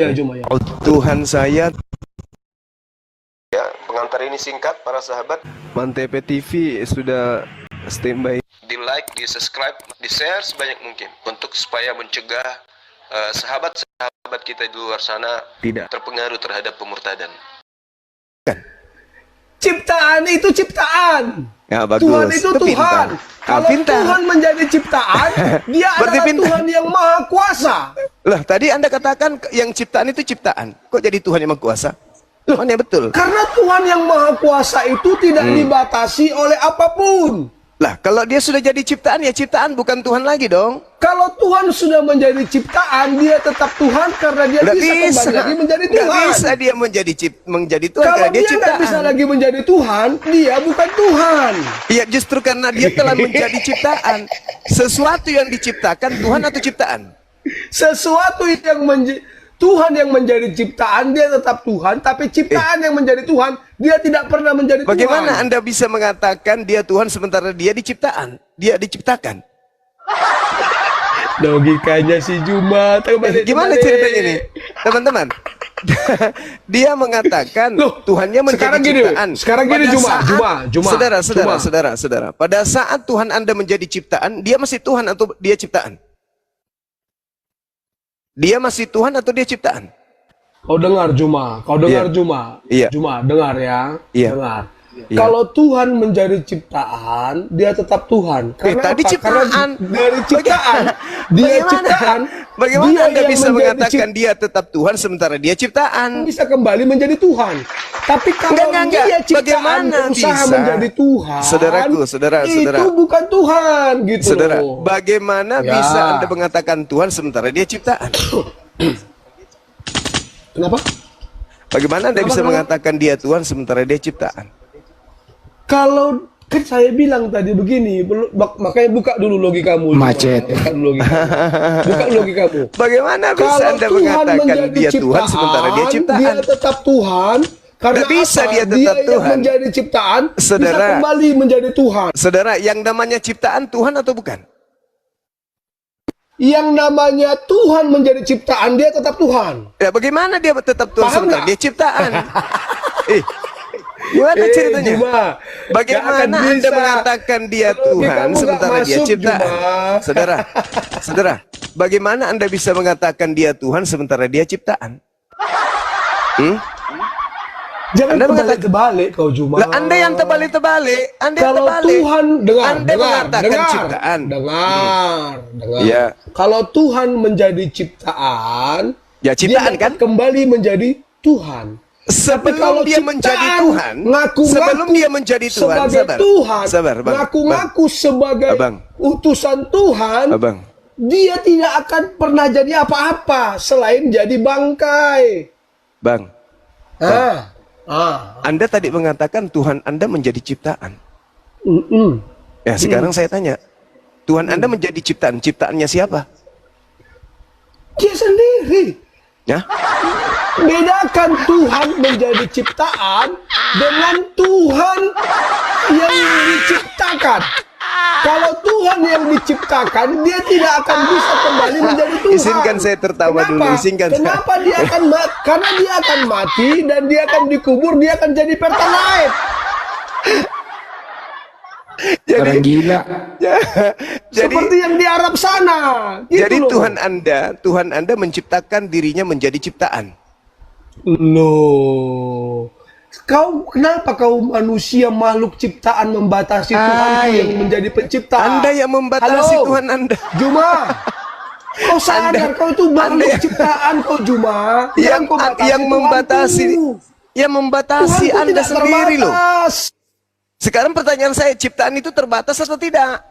Ya, Juma ya. Oh, Tuhan saya. Ya, pengantar ini singkat para sahabat. Mantep TV sudah standby. Di like, di subscribe, di share sebanyak mungkin untuk supaya mencegah sahabat-sahabat kita di luar sana tidak terpengaruh terhadap pemurtadan. Ciptaan itu ciptaan. Ya, bagus. Tuhan itu Tuhan. Kalau Tuhan menjadi ciptaan, dia adalah Tuhan yang maha kuasa. Lah, tadi Anda katakan yang ciptaan itu ciptaan. Kok jadi Tuhan yang maha kuasa? Oh, ya betul. Karena Tuhan yang maha kuasa itu tidak dibatasi oleh apapun. Lah, kalau dia sudah jadi ciptaan, ya ciptaan, bukan Tuhan lagi dong. Kalau Tuhan sudah menjadi ciptaan, dia tetap Tuhan karena dia bisa kembali lagi menjadi Tuhan. Nggak bisa dia menjadi Tuhan kalau karena dia ciptaan. Kalau dia bisa lagi menjadi Tuhan, dia bukan Tuhan. Iya, justru karena dia telah menjadi ciptaan. Sesuatu yang diciptakan, Tuhan atau ciptaan? Sesuatu yang Tuhan yang menjadi ciptaan, dia tetap Tuhan. Tapi ciptaan yang menjadi Tuhan, dia tidak pernah menjadi Tuhan. Bagaimana Anda bisa mengatakan dia Tuhan sementara dia diciptaan? Dia diciptakan. Logikanya si Juma. Gimana ceritanya ini? Teman-teman. Dia mengatakan Tuhannya menjadi ciptaan. Sekarang gini Juma. Saudara. Pada saat Tuhan Anda menjadi ciptaan, dia masih Tuhan atau dia ciptaan? Dia masih Tuhan atau dia ciptaan? Kau dengar Juma, Juma. Iya. Juma, dengar ya. Iya. Dengar. Iya. Kalau Tuhan menjadi ciptaan, dia tetap Tuhan. Karena tadi ciptaan. Dari ciptaan, dia ciptaan. Bagaimana Anda bisa mengatakan dia tetap Tuhan sementara dia ciptaan? Bisa kembali menjadi Tuhan. Tapi kalau dia ciptaan berusaha menjadi Tuhan, saudara, itu bukan Tuhan gitu. Saudara, bagaimana bisa Anda mengatakan Tuhan sementara dia ciptaan? Kenapa? Bagaimana Anda bisa mengatakan dia Tuhan sementara dia ciptaan? Kalau kan saya bilang tadi begini, makanya buka dulu logikamu. Macet. Buka logikamu. Bagaimana bisa Anda mengatakan dia Tuhan sementara dia ciptaan? Dia tetap Tuhan. Karena bisa dia tetap Tuhan. Yang menjadi ciptaan, saudara, bisa kembali menjadi Tuhan. Saudara, yang namanya ciptaan Tuhan atau bukan? Yang namanya Tuhan menjadi ciptaan, dia tetap Tuhan. Ya, bagaimana dia tetap Tuhan sementara dia ciptaan? Gimana ceritanya? Juma, bagaimana Anda mengatakan dia Tuhan sementara dia ciptaan? Saudara, bagaimana Anda bisa mengatakan dia Tuhan sementara dia ciptaan? Jangan terbalik-terbalik kau Juma. Lah, Anda yang terbalik-terbalik. Kalau Tuhan mengatakan ciptaan. Dengar. Ya. Kalau Tuhan menjadi ciptaan, ya ciptaan dia kan kembali menjadi Tuhan. Sebelum dia menjadi Tuhan, ngaku-ngaku sebagai utusan Tuhan, dia tidak akan pernah jadi apa-apa selain jadi bangkai. Anda tadi mengatakan Tuhan Anda menjadi ciptaan. Ya, sekarang saya tanya, Tuhan Anda menjadi ciptaan, ciptaannya siapa? Dia sendiri. Ya? Bedakan Tuhan menjadi ciptaan dengan Tuhan yang diciptakan. Kalau Tuhan yang diciptakan, dia tidak akan bisa kembali menjadi Tuhan. Izinkan saya tertawa dulu. Kenapa dia akan mati? Karena dia akan mati dan dia akan dikubur, dia akan jadi pertalite. Orang gila. Seperti yang di Arab sana. Gitu jadi loh. Tuhan Anda menciptakan dirinya menjadi ciptaan. Loh, kenapa kau manusia makhluk ciptaan membatasi Tuhan yang menjadi pencipta? Anda yang membatasi Tuhan Anda. Juma, kau sadar kau itu makhluk ciptaan kau Juma. Yang membatasi Anda sendiri loh. Sekarang pertanyaan saya, ciptaan itu terbatas atau tidak?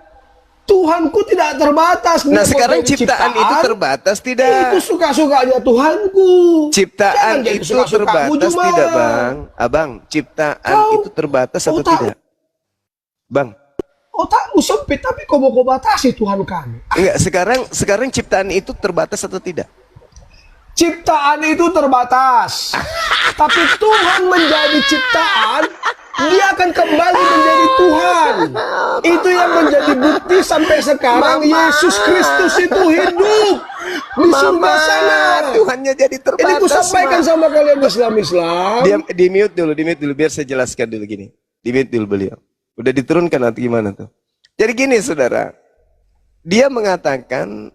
Tuhanku tidak terbatas. Nah, sekarang ciptaan itu terbatas tidak? Itu suka-sukanya Tuhanku. Ciptaan itu terbatas tidak, Bang? Abang, ciptaan itu terbatas atau tidak? Bang. Otakmu sempit, tapi kau mau batasi Tuhan kami. Enggak, sekarang ciptaan itu terbatas atau tidak? Ciptaan itu terbatas. Tapi Tuhan menjadi ciptaan, dia akan kembali menjadi Tuhan. Itu yang menjadi bukti sampai sekarang Yesus Kristus itu hidup di surga sana. Tuhannya jadi terbatas. Ini ku sampaikan sama kalian Islam. Diam, di mute dulu biar saya jelaskan dulu gini. Di mute dulu beliau. Udah diturunkan atau gimana tuh? Jadi gini saudara, dia mengatakan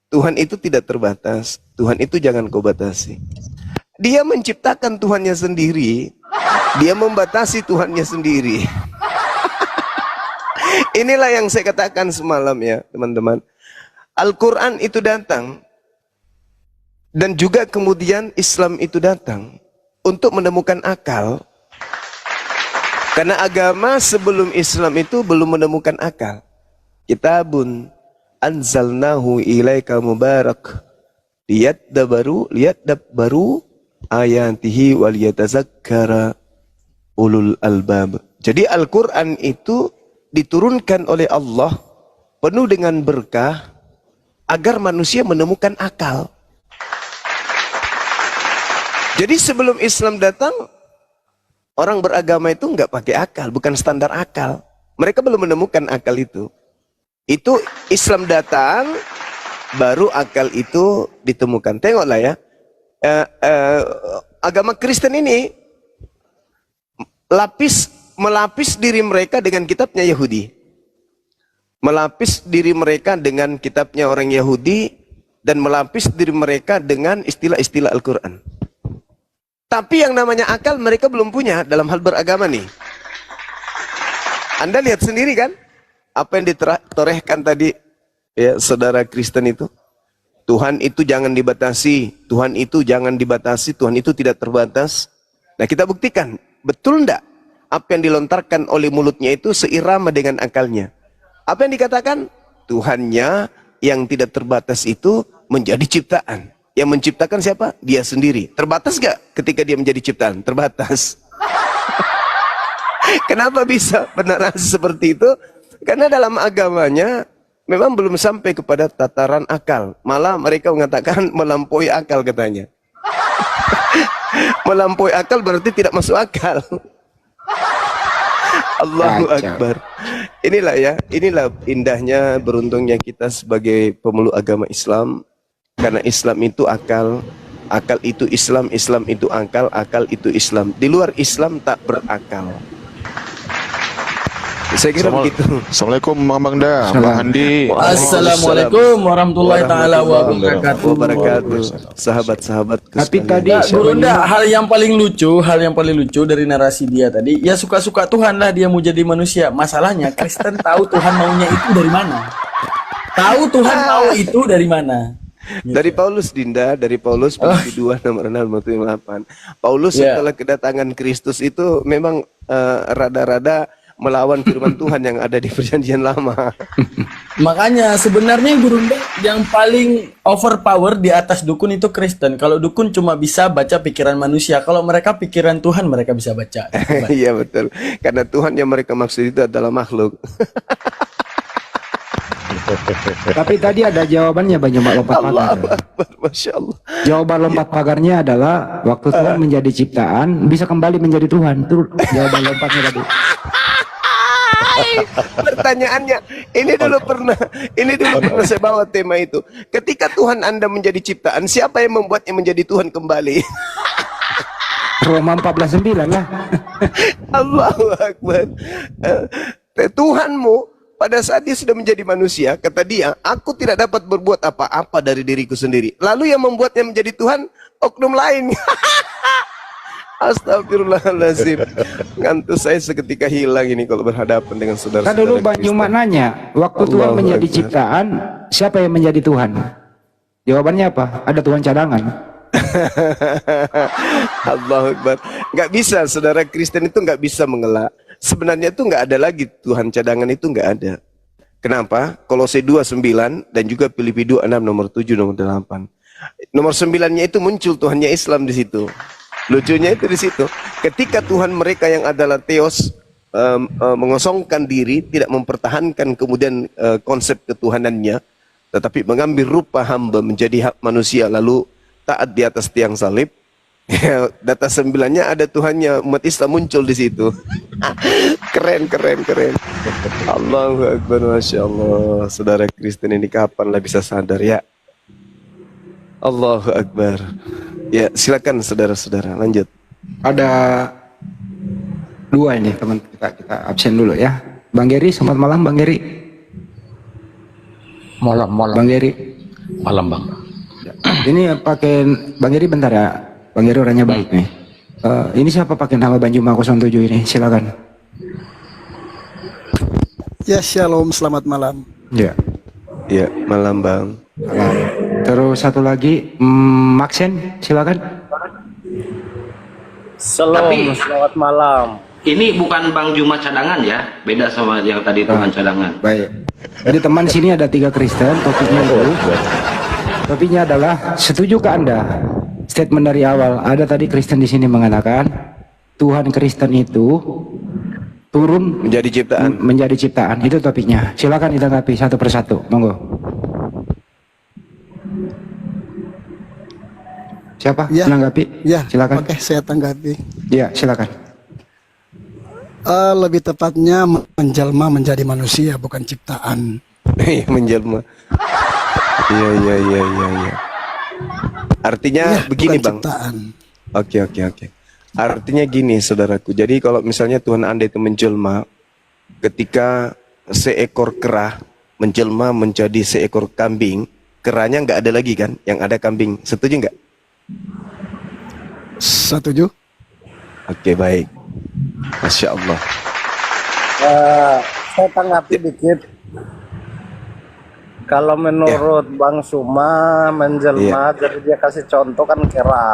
Tuhan itu tidak terbatas, Tuhan itu jangan kau batasi. Dia menciptakan Tuhannya sendiri, dia membatasi Tuhannya sendiri. Inilah yang saya katakan semalam ya teman-teman. Al-Quran itu datang, dan juga kemudian Islam itu datang untuk menemukan akal. Karena agama sebelum Islam itu belum menemukan akal. Kitabun anzalnahu ilaika mubarak liyadabbaru ayatihi waliyatazakkara ulul albab. Jadi Al-Quran itu diturunkan oleh Allah penuh dengan berkah agar manusia menemukan akal. Jadi sebelum Islam datang, orang beragama itu nggak pakai akal, bukan standar akal. Mereka belum menemukan akal itu. Itu Islam datang, baru akal itu ditemukan. Tengoklah ya, agama Kristen ini melapis diri mereka dengan kitabnya Yahudi. Melapis diri mereka dengan kitabnya orang Yahudi, dan melapis diri mereka dengan istilah-istilah Al-Quran. Tapi yang namanya akal mereka belum punya dalam hal beragama nih. Anda lihat sendiri kan, apa yang ditorehkan tadi ya saudara Kristen itu. Tuhan itu jangan dibatasi, Tuhan itu jangan dibatasi, Tuhan itu tidak terbatas. Nah kita buktikan, betul enggak apa yang dilontarkan oleh mulutnya itu seirama dengan akalnya. Apa yang dikatakan? Tuhannya yang tidak terbatas itu menjadi ciptaan. Yang menciptakan siapa? Dia sendiri. Terbatas gak ketika dia menjadi ciptaan? Terbatas. Kenapa bisa penarasi seperti itu? Karena dalam agamanya memang belum sampai kepada tataran akal. Malah mereka mengatakan melampaui akal katanya. Melampaui akal berarti tidak masuk akal. Allahu Akbar. Inilah ya, inilah indahnya, beruntungnya kita sebagai pemeluk agama Islam. Karena Islam itu akal, akal itu Islam, Islam itu akal, akal itu Islam. Di luar Islam tak berakal. Saya kira begitu. Assalamualaikum Bang Bangda, Bang Handi. Assalamualaikum warahmatullahi taala wabarakatuh. Sahabat-sahabat. Tapi tadi Gurunda, hal yang paling lucu dari narasi dia tadi, ya suka-suka Tuhan lah dia mau jadi manusia. Masalahnya Kristen tahu Tuhan maunya itu dari mana? Tahu Tuhan mau itu dari mana? Dari Paulus Dinda, dari Paulus Filipi 2 nomor 6 Paulus setelah kedatangan Kristus itu memang rada-rada melawan firman Tuhan yang ada di Perjanjian Lama. Makanya sebenarnya Gurunda yang paling overpower di atas dukun itu Kristen. Kalau dukun cuma bisa baca pikiran manusia, kalau mereka pikiran Tuhan mereka bisa baca. Iya betul. Karena Tuhan yang mereka maksud itu adalah makhluk. tapi tadi ada jawabannya banyak lompat pagar. Masya Allah. Jawaban lompat pagarnya adalah waktu Tuhan menjadi ciptaan bisa kembali menjadi Tuhan. Itu jawaban lompatnya tadi. Pertanyaannya, ini dulu pernah saya bawa tema itu. Ketika Tuhan Anda menjadi ciptaan, siapa yang membuatnya menjadi Tuhan kembali? Roma 14:9 lah. Allahu Akbar. Tuhanmu pada saat dia sudah menjadi manusia, kata dia, aku tidak dapat berbuat apa-apa dari diriku sendiri. Lalu yang membuatnya menjadi Tuhan, oknum lain. Astagfirullahaladzim. Ngantuk saya seketika hilang ini kalau berhadapan dengan saudara-saudara. Kan dulu Bang Jumat nanya, waktu Tuhan menjadi ciptaan, siapa yang menjadi Tuhan? Jawabannya apa? Ada Tuhan cadangan. Allahu Akbar. Nggak bisa, saudara Kristen itu nggak bisa mengelak. Sebenarnya itu nggak ada lagi Tuhan cadangan, itu nggak ada. Kenapa? Kolose 2:9 dan juga Filipi 2:6 nomor 7 nomor 8. Nomor 9-nya itu muncul Tuhannya Islam di situ. Lucunya itu di situ. Ketika Tuhan mereka yang adalah Theos mengosongkan diri, tidak mempertahankan kemudian konsep ketuhanannya, tetapi mengambil rupa hamba menjadi hak manusia lalu taat di atas tiang salib. Ya, data 9-nya ada Tuhannya, umat Islam muncul di situ. Keren, keren, keren. Allahu Akbar, Masya Allah. Saudara Kristen ini kapan lah bisa sadar ya? Allahu Akbar. Ya, silakan saudara-saudara, lanjut. Ada dua ini teman kita absen dulu ya. Bang Geri, selamat malam Bang Geri. Malam. Bang Geri. Malam, Bang. Ini pakai Bang Geri bentar ya. Bang Geri orangnya baik nih. Ini siapa pakai nama Banjuma 07 ini? Silakan. Ya, shalom, selamat malam. Ya. Ya, malam Bang. Terus satu lagi, Maxen, silakan. Shalom, selamat malam. Ini bukan Bang Juma cadangan ya, beda sama yang tadi Tuhan cadangan. Baik. Jadi teman sini ada 3 Kristen, topiknya itu. Topiknya adalah setuju ke Anda? Statement dari awal ada tadi Kristen di sini mengatakan Tuhan Kristen itu turun menjadi ciptaan. Itu topiknya. Silakan ditanggapi satu persatu. Monggo. Siapa? Ya. Menanggapi? Ya, Silakan. Oke, saya tanggapi. Ya, silakan. Lebih tepatnya menjelma menjadi manusia, bukan ciptaan. Iya, menjelma. Iya. Artinya Ya, begini bukan Bang. ciptaan. Oke. Artinya gini saudaraku. Jadi kalau misalnya Tuhan Anda itu menjelma, ketika seekor kera menjelma menjadi seekor kambing, keranya nggak ada lagi kan? Yang ada kambing. Setuju nggak? Setuju? Oke, baik. Masya Allah. Saya tanggapi dikit. Kalau menurut Bang Suma menjelma, jadi dia kasih contoh kan kera.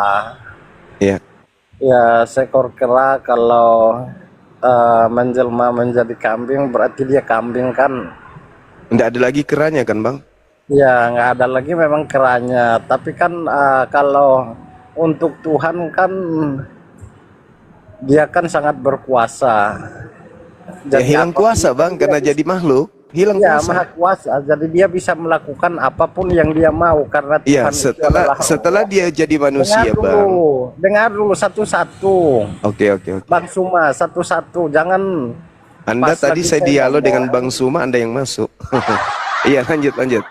Iya. Ya, seekor kera kalau menjelma menjadi kambing berarti dia kambing kan? Nggak ada lagi keranya kan Bang? Ya, nggak ada lagi memang keranya. Tapi kan kalau untuk Tuhan kan dia kan sangat berkuasa. Ya hilang kuasa Bang karena jadi makhluk. Hilang ya, kuasa. maha kuasa. Jadi dia bisa melakukan apapun yang dia mau karena Iya, Tuhan itu adalah setelah dia jadi manusia Bang. Dengar dulu satu-satu. Oke. Bang Suma satu-satu. Jangan Anda pas tadi lagi saya dialog ngomong, dengan Bang Suma, Anda yang masuk. Iya, lanjut.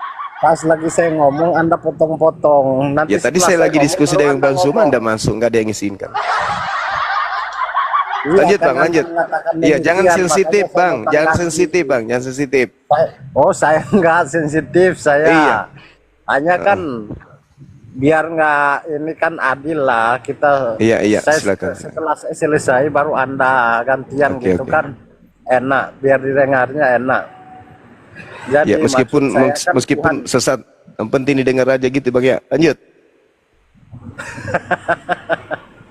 pas lagi saya ngomong Anda potong-potong. Nanti Ya tadi setelah saya lagi ngomong, diskusi baru dengan Anda Bang Suma, ngomong. Anda masuk, nggak ada yang izinkan. Iya, Lanjut kan Bang, Anda lanjut. mengatakan Iya, jangan demikian, sensitif makanya saya Bang, jangan tanggapi. sensitif Bang, jangan sensitif. Saya nggak sensitif, saya Iya. hanya kan biar nggak ini kan adil lah kita. Iya, saya, silakan. Setelah saya selesai baru Anda gantian Oke, gitu oke. kan enak, biar didengarnya enak. Jadi Ya meskipun maksud saya kan meskipun Tuhan- sesat, yang penting didengar aja gitu Bang ya. Lanjut.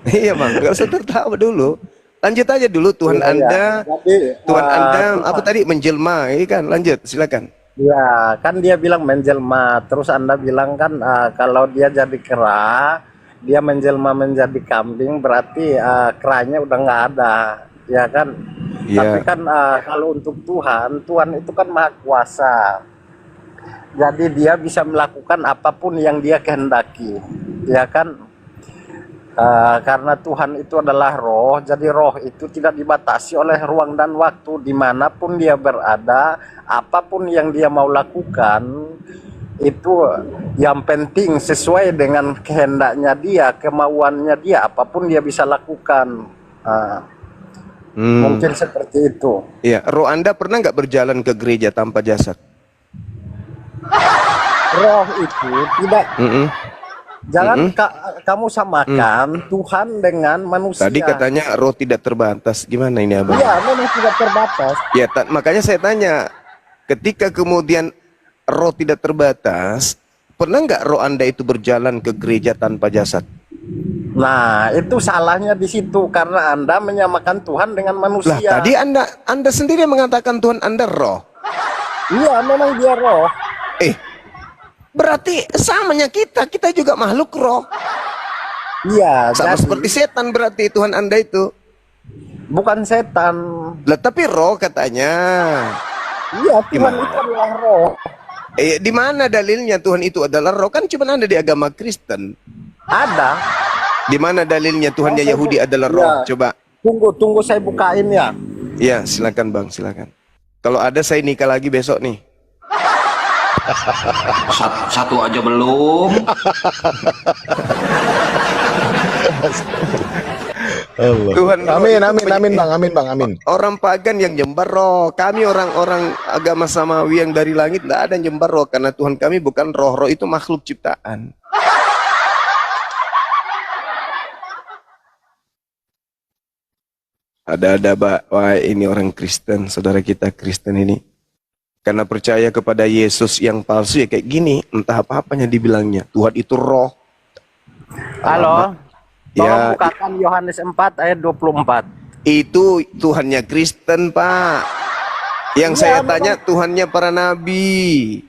Iya Bang, nggak usah tertawa dulu. Lanjut aja dulu Tuhan Iya, Anda, Jadi, Tuhan Anda Tuhan- apa tadi menjelma, ini kan. Lanjut, silakan. Ya, kan dia bilang menjelma. Terus Anda bilang kan kalau dia jadi kera, dia menjelma menjadi kambing, berarti keranya udah nggak ada, ya kan? Iya. Tapi kan kalau untuk Tuhan, Tuhan itu kan maha kuasa. Jadi dia bisa melakukan apapun yang dia kehendaki, ya kan? Karena Tuhan itu adalah roh, jadi roh itu tidak dibatasi oleh ruang dan waktu. Dimanapun dia berada, apapun yang dia mau lakukan itu yang penting sesuai dengan kehendaknya dia, kemauannya dia, apapun dia bisa lakukan. Mungkin seperti itu. Iya, roh Anda pernah nggak berjalan ke gereja tanpa jasad? Roh itu tidak, Mm-mm. jangan kamu samakan Tuhan dengan manusia. Tadi katanya roh tidak terbatas. Gimana ini Abang? Iya, memang tidak terbatas. Ya, makanya saya tanya, ketika kemudian roh tidak terbatas, pernah nggak roh Anda itu berjalan ke gereja tanpa jasad? Nah, itu salahnya di situ karena Anda menyamakan Tuhan dengan Lah, manusia. tadi Anda sendiri mengatakan Tuhan Anda roh. Iya, memang dia roh. Berarti samanya kita juga makhluk roh. Iya, Sama jadi seperti setan berarti Tuhan Anda itu. bukan setan. Lah, tapi roh katanya. Iya, Tuhan Gimana? itu adalah roh. Di mana dalilnya Tuhan itu adalah roh? Kan cuma ada di agama Kristen. Ada. Di mana dalilnya Tuhannya Yahudi adalah roh? Ya. Coba. Tunggu saya bukain ya. Ya, silakan Bang, silakan. Kalau ada saya nikah lagi besok nih. Satu aja belum. Tuhan roh Amin, itu amin, amin bang, amin bang, amin. orang pagan yang nyembah roh. Kami orang-orang agama samawi yang dari langit tidak ada yang nyembah roh, karena Tuhan kami bukan roh. Roh itu makhluk ciptaan. Ada Pak, wah ini orang Kristen, saudara kita Kristen ini. Karena percaya kepada Yesus yang palsu ya kayak gini, entah apa-apanya dibilangnya. Tuhan itu roh. Halo. Ya. Tolong bukakan Yohanes 4 ayat 24. Itu Tuhannya Kristen, Pak. Yang saya tanya Tuhannya para nabi.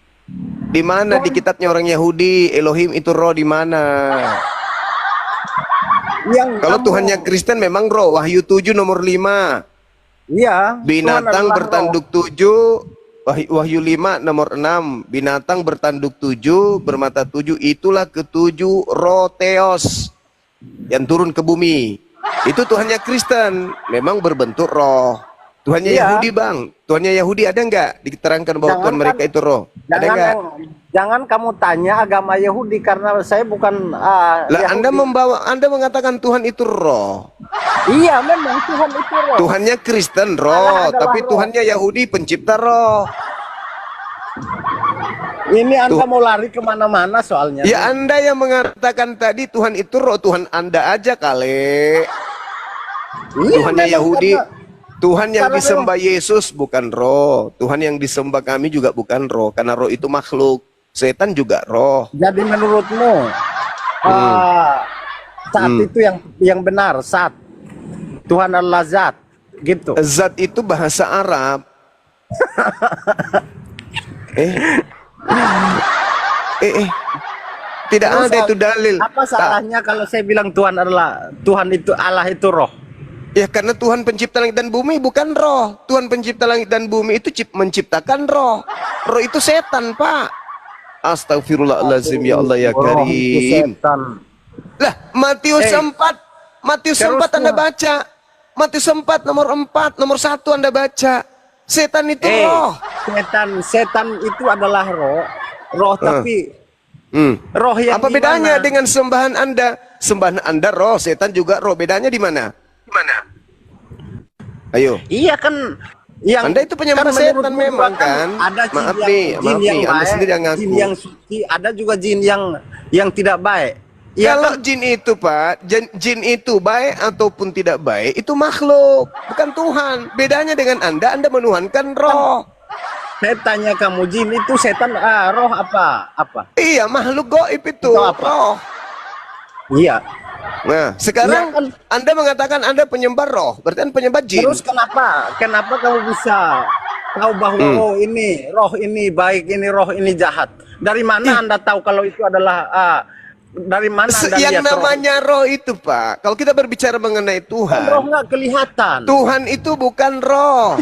Di mana di kitabnya orang Yahudi Elohim itu roh di mana? Kalau Tuhannya Kristen memang roh. Wahyu 7 nomor 5. Iya. Binatang bertanduk 7. Wahyu 5 nomor 6. Binatang bertanduk 7, bermata 7. Itulah ketujuh roh Theos yang turun ke bumi. Itu Tuhannya Kristen, memang berbentuk roh. Tuhannya Yahudi bang, Tuhannya Yahudi ada nggak diterangkan bahwa Tuhan mereka itu roh? Ada nggak? Jangan kamu tanya agama Yahudi karena saya bukan Lah Yahudi. Anda mengatakan Tuhan itu roh. Iya memang Tuhan itu roh. Tuhannya Kristen roh, Allah tapi adalah roh. Tuhannya Yahudi pencipta roh. Ini Anda mau lari kemana-mana soalnya. Ya Anda yang mengatakan tadi Tuhan itu roh, Tuhan Anda aja kali. Iya, Tuhannya memang Yahudi, Tuhan yang karena disembah Yesus bukan roh. Tuhan yang disembah kami juga bukan roh, karena roh itu makhluk. Setan juga roh. Jadi menurutmu saat itu yang benar, saat Tuhan adalah zat, gitu. Zat itu bahasa Arab. Tidak Terus ada itu dalil. Apa salahnya kalau saya bilang Tuhan itu Allah itu roh? Ya karena Tuhan pencipta langit dan bumi bukan roh. Tuhan pencipta langit dan bumi itu menciptakan roh. Roh itu setan, Pak. Astagfirullahaladzim, ya Allah ya Roh itu Karim. setan. Lah, Matius 4. Matius 4 Anda Terusnya. baca. Matius 4 nomor 4, nomor 1 Anda baca. Setan itu roh. Setan itu adalah roh tapi roh yang Apa bedanya gimana? dengan sembahan Anda? Sembahan Anda roh, setan juga roh. Bedanya di mana? Ayo. Iya kan yang Anda itu penyembah kan setan menurut memang gua kan? Ada jin Maaf yang, nih, jin maaf yang nih, Anda baik, sendiri yang ngaku. jin yang suci, ada juga jin yang tidak baik. Ya Kalau kan? jin itu Pak, jin itu baik ataupun tidak baik, itu makhluk, bukan Tuhan. Bedanya dengan Anda menuhankan roh. Saya tanya kamu, jin itu setan roh apa? Iya, makhluk gaib itu, Itu apa? roh. Iya. Nah, sekarang Iya kan? Anda mengatakan Anda penyembah roh, berarti Anda penyembah jin. Terus kenapa kamu bisa tahu bahwa roh ini baik, ini roh ini jahat? Dari mana Anda tahu kalau itu adalah dari mana Anda Yang lihat namanya roh itu Pak, kalau kita berbicara mengenai Tuhan, roh nggak kelihatan. Tuhan itu bukan roh.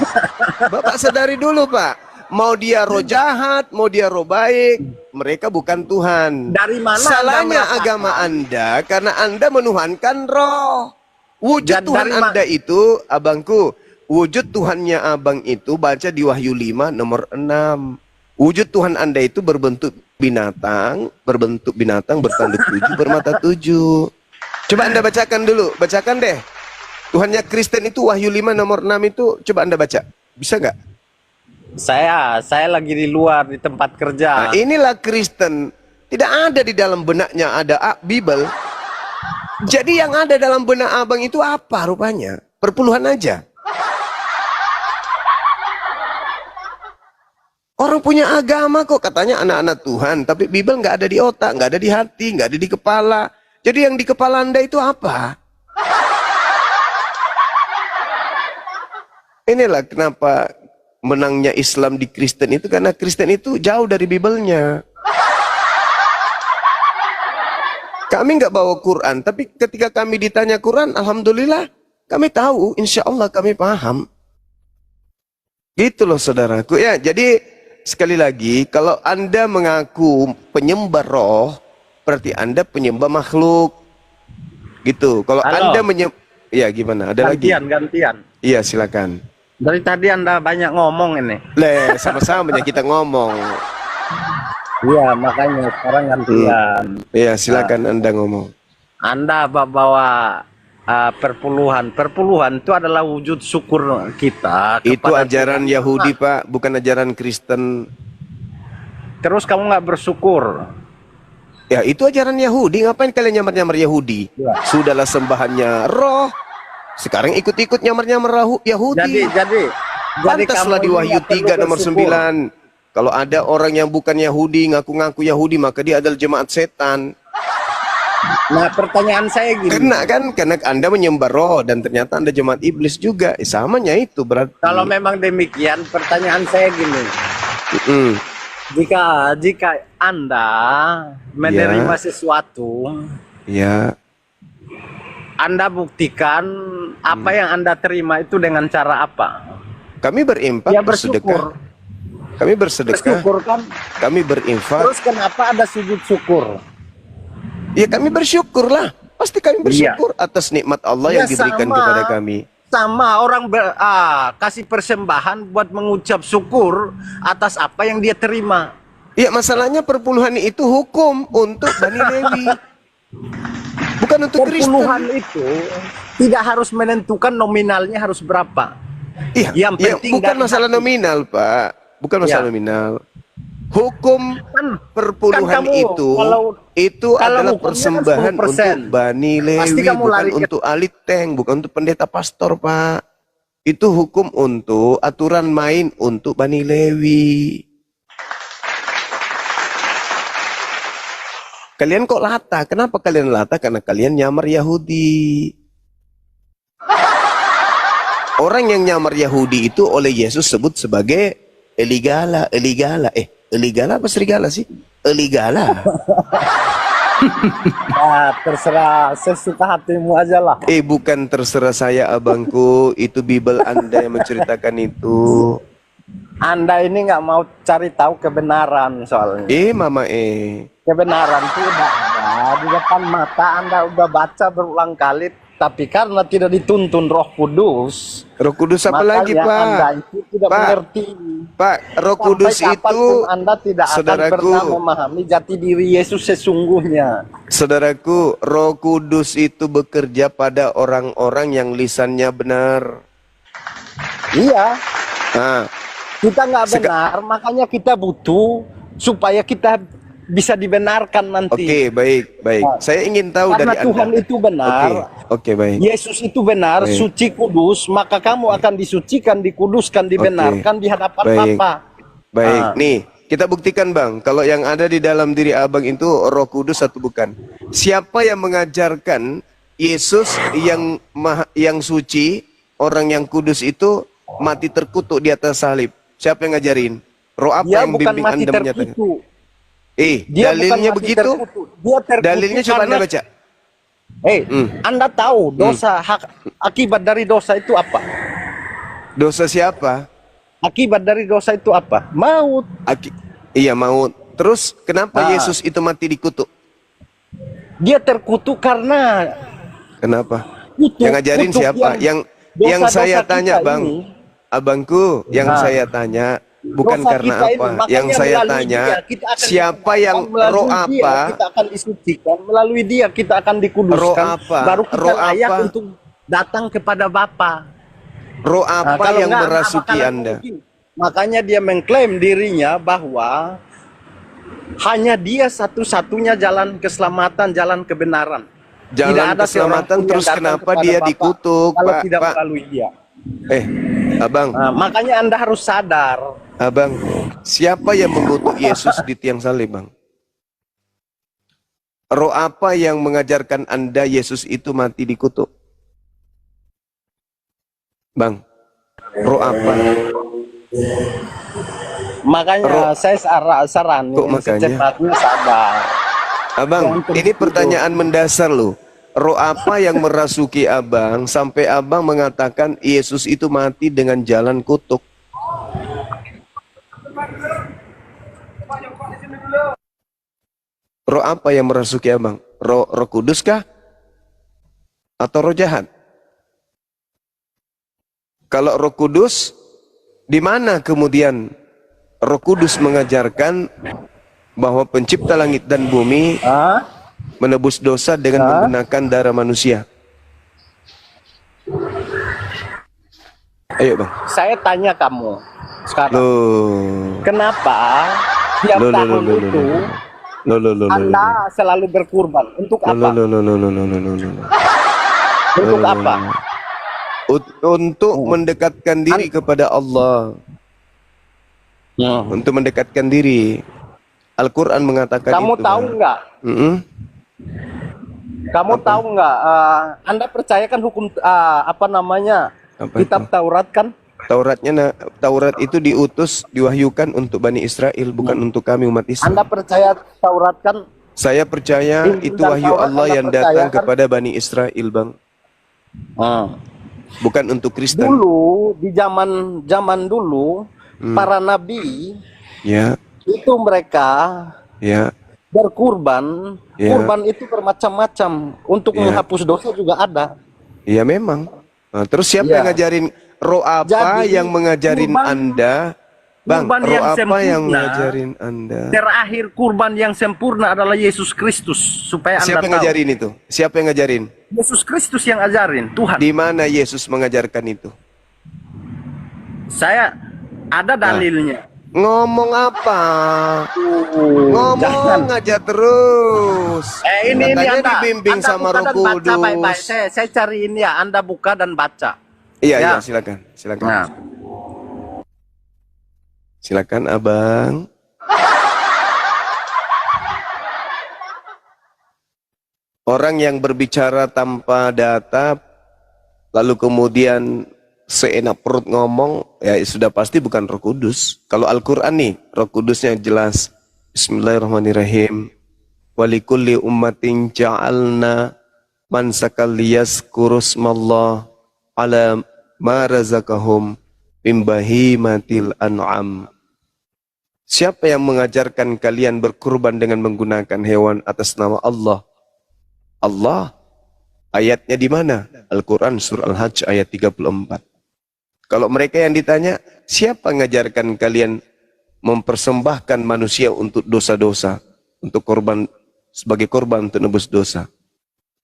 Bapak sadari dulu Pak. Mau dia roh jahat, mau dia roh baik, mereka bukan Tuhan. Dari mana Salahnya Anda agama Anda karena Anda menuhankan roh. Wujud Dan Tuhan dari Anda itu, abangku, wujud Tuhannya abang itu baca di Wahyu 5 nomor 6. Wujud Tuhan Anda itu berbentuk binatang bertanduk 7, bermata 7. Coba Anda bacakan dulu, bacakan deh. Tuhannya Kristen itu Wahyu 5 nomor 6 itu, coba Anda baca. Bisa nggak? Saya lagi di luar di tempat kerja. Nah, inilah Kristen. Tidak ada di dalam benaknya ada Bible. Jadi yang ada dalam benak abang itu apa rupanya? Perpuluhan aja. Orang punya agama kok katanya anak-anak Tuhan, tapi Bible nggak ada di otak, nggak ada di hati, nggak ada di kepala. Jadi yang di kepala Anda itu apa? Inilah kenapa menangnya Islam di Kristen itu, karena Kristen itu jauh dari Bible-nya. Kami nggak bawa Quran, tapi ketika kami ditanya Quran, alhamdulillah kami tahu, insya Allah kami paham. Gitu loh saudaraku ya. Jadi sekali lagi, kalau Anda mengaku penyembah roh, berarti Anda penyembah makhluk. Gitu. Kalau Halo. Anda ya gimana? Ada lagi? Gantian. Iya, silakan. Dari tadi Anda banyak ngomong ini. Sama-sama ya kita ngomong. Iya, makanya sekarang gantian. Iya, silakan Anda ngomong. Anda bawa perpuluhan. Perpuluhan itu adalah wujud syukur kita. Itu kepada ajaran Tuhan. Yahudi, Pak, bukan ajaran Kristen. Terus kamu nggak bersyukur? Ya, itu ajaran Yahudi. Ngapain kalian nyamar-nyamar Yahudi? Ya. Sudahlah sembahannya roh. Sekarang ikut-ikut nyamar-nyamar Yahudi. Jadi Pantaslah kamu di Wahyu nggak perlu 3 nomor bersyukur. 9. Kalau ada orang yang bukan Yahudi, ngaku-ngaku Yahudi, maka dia adalah jemaat setan. Nah, pertanyaan saya gini. Karena Anda menyembah roh dan ternyata Anda jemaat iblis juga. Samanya itu berarti. Kalau memang demikian, pertanyaan saya gini. Mm. Jika Anda menerima sesuatu, Ya, Anda buktikan apa yang Anda terima itu dengan cara apa? kami berinfak, Ya bersedekah. bersyukur. Kami bersedekah. Bersyukur kan? Kami berinfak. Terus kenapa ada sujud syukur? Ya kami bersyukurlah. Pasti kami bersyukur atas nikmat Allah yang Ya, diberikan sama. kepada kami. Sama orang kasih persembahan buat mengucap syukur atas apa yang dia terima. Ya, masalahnya perpuluhan itu hukum untuk Bani Lewi. Bukan untuk Kristen. Perpuluhan itu tidak harus menentukan nominalnya harus berapa. Iya, Yang ya, penting bukan dari masalah hati. nominal, Pak. Bukan masalah Ya. nominal. Hukum perpuluhan kamu itu kalau adalah hukumnya kan persembahan 10%. untuk Bani Pasti Lewi, kamu bukan lari ke- untuk aliteng, bukan untuk pendeta pastor, Pak. Itu hukum untuk aturan main untuk Bani Lewi. Kalian kok lata? Kenapa kalian lata? Karena kalian nyamar Yahudi. Orang yang nyamar Yahudi itu oleh Yesus sebut sebagai Eligala. Eligala apa serigala sih? Eligala. Nah, terserah sesuka hatimu aja lah. Bukan terserah saya abangku. Itu Bible Anda yang menceritakan itu. Anda ini nggak mau cari tahu kebenaran soalnya. Mama Kebenaran itu udah ada di depan mata. Anda udah baca berulang kali, tapi karena tidak dituntun Roh Kudus, Roh Kudus apa makanya lagi, Pak? Anda itu tidak Pak, mengerti. Pak, Roh Sampai Kudus itu, kapanpun Anda tidak akan saudaraku, pernah memahami jati diri Yesus sesungguhnya. saudaraku, Roh Kudus itu bekerja pada orang-orang yang lisannya benar. Iya, Nah, kita nggak benar, makanya kita butuh supaya kita bisa dibenarkan nanti. oke, baik. Nah, Saya ingin tahu karena dari Tuhan Anda. itu benar. Oke, baik. Yesus itu benar, Baik. suci kudus, maka kamu akan disucikan, dikuduskan, dibenarkan di hadapan Baik. Bapa. Baik, Ah. nih kita buktikan, Bang. Kalau yang ada di dalam diri abang itu Roh Kudus atau bukan? Siapa yang mengajarkan Yesus yang suci, orang yang kudus itu mati terkutuk di atas salib? Siapa yang ngajarin? Roh apa Dia yang bukan bimbing mati Anda menyatakan? terkutuk. Dalilnya Dia bukan mati begitu? terkutuk. Dia terkutuk Dalilnya coba Anda karena- baca. Anda tahu dosa akibat dari dosa itu apa? Dosa siapa? Akibat dari dosa itu apa? Maut. Iya, maut. Terus kenapa Ah. Yesus itu mati dikutuk? Dia terkutuk karena Kenapa? kutuk, Yang ngajarin kutuk siapa? Yang dosa-dosa saya kita tanya, Bang. ini. Abangku, yang Nah. saya tanya bukan Dosa karena kita ini, apa. makanya Yang saya melalui tanya, dia kita akan siapa yang melalui roh dia apa? kita akan disucikan, melalui dia kita akan dikuduskan. Roh apa? Baru kita Roh layak apa? untuk datang kepada Bapa. Roh Nah, apa kalau yang enggak, merasuki bakalan Anda? mungkin. Makanya dia mengklaim dirinya bahwa hanya dia satu-satunya jalan keselamatan, jalan kebenaran. Jalan Tidak ada seorang keselamatan, pun yang terus datang kenapa kepada dia Bapa dikutuk, kalau Pak? tidak Pak, melalui dia. Abang, Nah, makanya Anda harus sadar. Abang, siapa yang mengutuk Yesus di tiang salib, Bang? Roh apa yang mengajarkan Anda Yesus itu mati dikutuk? Bang, roh apa? Makanya saya saranin Kok makanya? secepatnya sadar. Abang, Jangan ini terus pertanyaan mendasar loh. Roh apa yang merasuki abang sampai abang mengatakan Yesus itu mati dengan jalan kutuk? Roh apa yang merasuki abang? Roh Kudus kah? atau roh jahat? Kalau Roh Kudus, di mana kemudian Roh Kudus mengajarkan bahwa pencipta langit dan bumi menebus dosa dengan menggunakan darah manusia? Ayo bang. Saya tanya kamu sekarang, Loh. kenapa tiap tahun itu Anda selalu berkurban? Untuk apa? Untuk apa? Untuk mendekatkan diri kepada Allah. Untuk mendekatkan diri. Al-Quran mengatakan Kamu itu. tahu nggak? Kamu tahu nggak? Anda percayakan hukum apa namanya? Apa Kitab itu? Taurat kan? Taurat itu diutus, diwahyukan untuk Bani Israel, bukan untuk kami umat Islam. Anda percaya Taurat kan? Saya percaya Injil itu dan wahyu Taurat Allah Anda yang percaya datang kan? kepada Bani Israel, bang. Bukan untuk Kristen. Dulu di zaman dulu para nabi Ya, itu mereka ya, berkurban. Ya. Kurban itu bermacam-macam. Untuk Ya. menghapus dosa juga ada. ya memang. Nah, terus siapa Ya. yang ngajarin? Roh apa Jadi, yang mengajarin kurban- Anda? Bang, kurban roh yang apa yang sempurna. mengajarin Anda? Terakhir kurban yang sempurna adalah Yesus Kristus. Supaya Siapa yang Anda tahu. ngajarin itu? Siapa yang ngajarin? Yesus Kristus yang ajarin, Tuhan. Di mana Yesus mengajarkan itu? Saya ada dalilnya. Ngomong apa? Ngomong Jangan. aja terus. Ini Katanya Anda, dibimbing Anda sama buka Roh dan baca baik-baik. Kudus. Saya cari ini ya, Anda buka dan baca. Iya, Ya. iya, silakan. Silakan. Nah, Silakan, Abang. Orang yang berbicara tanpa data, lalu kemudian seenak perut ngomong, ya sudah pasti bukan Roh Kudus. Kalau Al-Quran nih, Roh Kudusnya jelas. Bismillahirrahmanirrahim. Walikulli ummatin ja'alna mansakal liyazkurusmallah ala ma razaqahum min bahimatil an'am. Siapa yang mengajarkan kalian berkurban dengan menggunakan hewan atas nama Allah? Allah. Ayatnya di mana? Al-Quran surah Al-Hajj ayat 34. Kalau mereka yang ditanya, siapa mengajarkan kalian mempersembahkan manusia untuk dosa-dosa, untuk korban, sebagai korban untuk nebus dosa?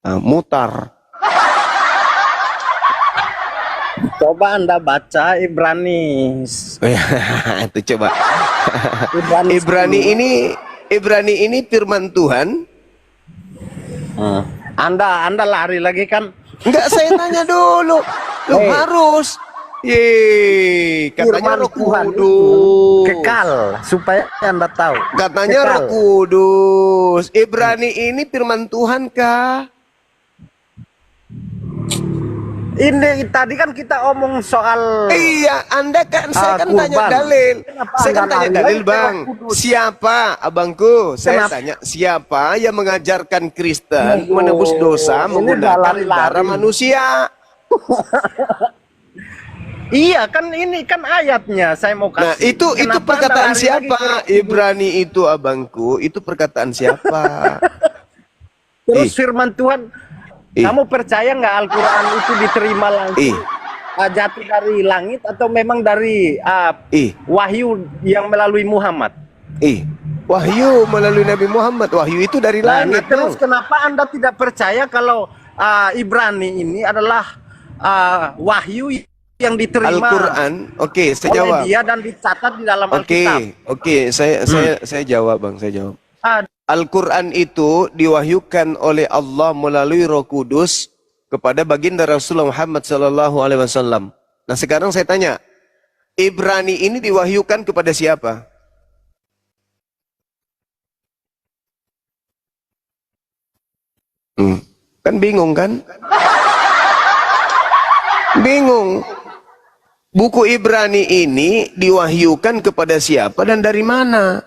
Nah, mutar. coba Anda baca Ibrani. Itu coba. Ibrani Ibrani ini firman Tuhan. Anda lari lagi kan? Enggak, saya tanya dulu. Lu harus. Katanya Firman Roh Tuhan itu Kudus. kekal supaya Anda tahu. Katanya Kekal. Roh Kudus. Ibrani ini firman Tuhan kah? Ini tadi kan kita omong soal Iya, Anda kan, saya kan kurban. tanya dalil. Kenapa Saya kan Anda tanya lari dalil, lagi ke Bang. Roh Kudus? Siapa, abangku? Saya Kenapa? tanya, siapa yang mengajarkan Kristen Aduh, menebus dosa ini menggunakan lari-lari. darah manusia? Iya kan, ini kan ayatnya saya mau kasih. Nah, itu Kenapa perkataan Anda lari lagi siapa? ke Roh Kudus? Ibrani itu, abangku, itu perkataan siapa? Terus Ih. firman Tuhan, Ih. kamu percaya nggak Al-Quran itu diterima langsung Ih. jatuh dari langit atau memang dari wahyu yang melalui Muhammad? Wahyu melalui Nabi Muhammad. Wahyu itu dari langit. Terus Bang. kenapa Anda tidak percaya kalau Ibrani ini adalah wahyu yang diterima Al-Quran, oke, saya oleh jawab. dia dan dicatat di dalam Oke, Alkitab? oke, saya jawab, Bang, saya jawab. Ah, Al-Quran itu diwahyukan oleh Allah melalui Roh Kudus kepada baginda Rasulullah Muhammad SAW. Nah, sekarang saya tanya, Ibrani ini diwahyukan kepada siapa? Kan bingung kan? Bingung. Buku Ibrani ini diwahyukan kepada siapa dan dari mana?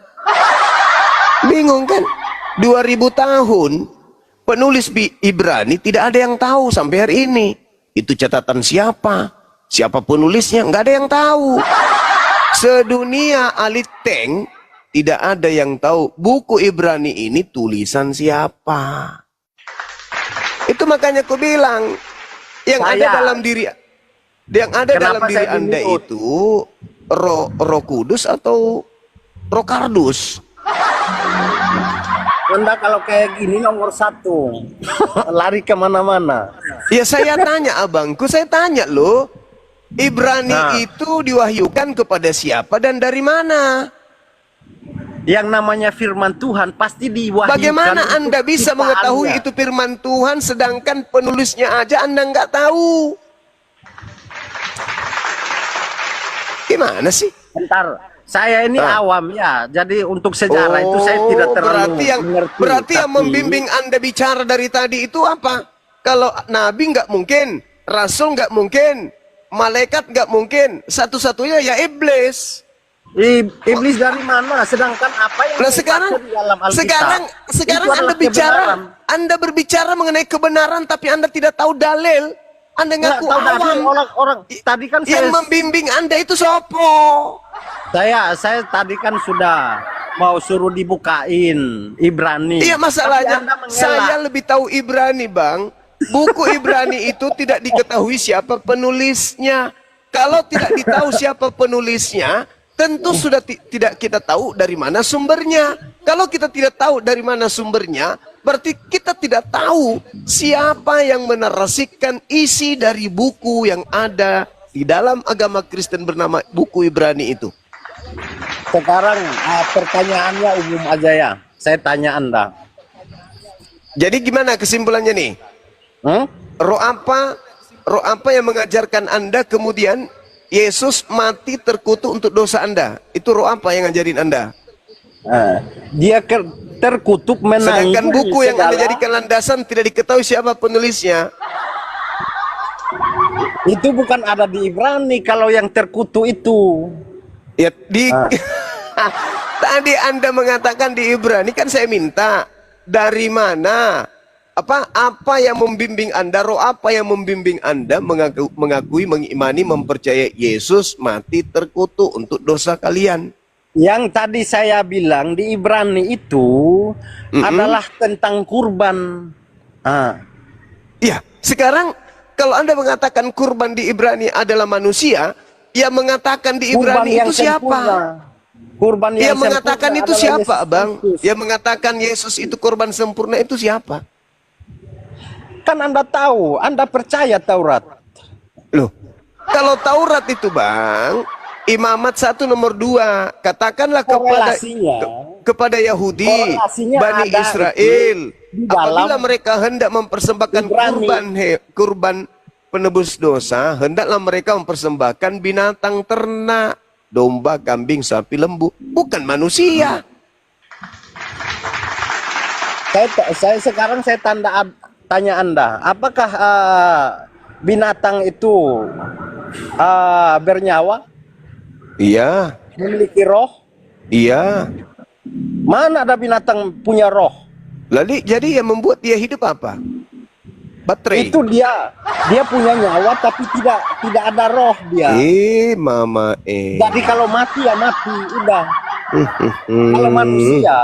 Bingung kan? 2000 tahun penulis Ibrani tidak ada yang tahu sampai hari ini. Itu catatan siapa? Siapa penulisnya? Nggak ada yang tahu. Sedunia aliteng tidak ada yang tahu buku Ibrani ini tulisan siapa. Itu makanya aku bilang yang ada dalam diri Kenapa saya Anda menyebut? itu Roh Kudus atau Roh Kardus? Anda kalau kayak gini nomor 1 lari kemana-mana. Ya saya tanya abangku, saya tanya loh, Ibrani Nah. itu diwahyukan kepada siapa dan dari mana? Yang namanya firman Tuhan pasti diwahyukan. Bagaimana untuk Anda bisa mengetahui ciptaannya. itu firman Tuhan sedangkan penulisnya aja Anda nggak tahu? Gimana sih? Bentar, saya ini awam ya. Jadi untuk sejarah itu saya tidak terlalu mengerti. Berarti yang tapi- membimbing Anda bicara dari tadi itu apa? Kalau Nabi nggak mungkin, Rasul nggak mungkin, malaikat nggak mungkin, satu-satunya ya iblis. Iblis dari mana? Sedangkan apa yang Nah saya sekarang, baca di dalam Alkitab, sekarang itu Anda adalah bicara, kebenaran. Anda berbicara mengenai kebenaran, tapi Anda tidak tahu dalil. Anda Nggak ngaku tahu dari awam. orang-orang. Tadi kan Yang saya membimbing Anda itu sopo? saya tadi kan sudah mau suruh dibukain Ibrani. Iya Tapi masalahnya Anda mengelak. saya lebih tahu Ibrani bang. Buku Ibrani itu tidak diketahui siapa penulisnya. Kalau tidak ditahu siapa penulisnya, tentu sudah tidak kita tahu dari mana sumbernya. Kalau kita tidak tahu dari mana sumbernya, berarti kita tidak tahu siapa yang menarasikan isi dari buku yang ada di dalam agama Kristen bernama buku Ibrani itu. Sekarang pertanyaannya umum aja ya. Saya tanya Anda. Jadi gimana kesimpulannya nih? Hmm? Roh apa yang mengajarkan Anda kemudian Yesus mati terkutuk untuk dosa Anda? Itu roh apa yang ngajarin Anda? Dia terkutuk menanggung Sedangkan buku yang Anda segala- jadikan landasan tidak diketahui siapa penulisnya. itu bukan ada di Ibrani kalau yang terkutuk itu. Ya tadi Anda mengatakan di Ibrani, kan saya minta dari mana? Apa yang membimbing Anda, roh apa yang membimbing Anda mengakui, mengimani, mempercayai Yesus mati terkutuk untuk dosa kalian? Yang tadi saya bilang di Ibrani itu adalah tentang kurban. Iya, sekarang kalau Anda mengatakan kurban di Ibrani adalah manusia, yang mengatakan di Kurban Ibrani yang itu siapa? sempurna. Kurban yang Yang mengatakan sempurna itu adalah siapa, Yesus Bang? Kristus. Yang mengatakan Yesus itu korban sempurna itu siapa? Kan Anda tahu, Anda percaya Taurat. Loh, kalau Taurat itu, Bang, Imamat 1 nomor 2, katakanlah Korelasinya. kepada Yahudi, Korelasinya Bani ada Israel, di dalam apabila mereka hendak mempersembahkan Ibrani. kurban penebus dosa, hendaklah mereka mempersembahkan binatang ternak, domba, kambing, sapi, lembu, bukan manusia. Sekarang saya tanya Anda, apakah binatang itu bernyawa, Iya, memiliki roh? iya. Mana ada binatang punya roh? Lalu jadi yang membuat dia hidup apa? Baterai. Itu dia punya nyawa tapi tidak ada roh dia. Mama Jadi kalau mati ya mati, udah. Kalau manusia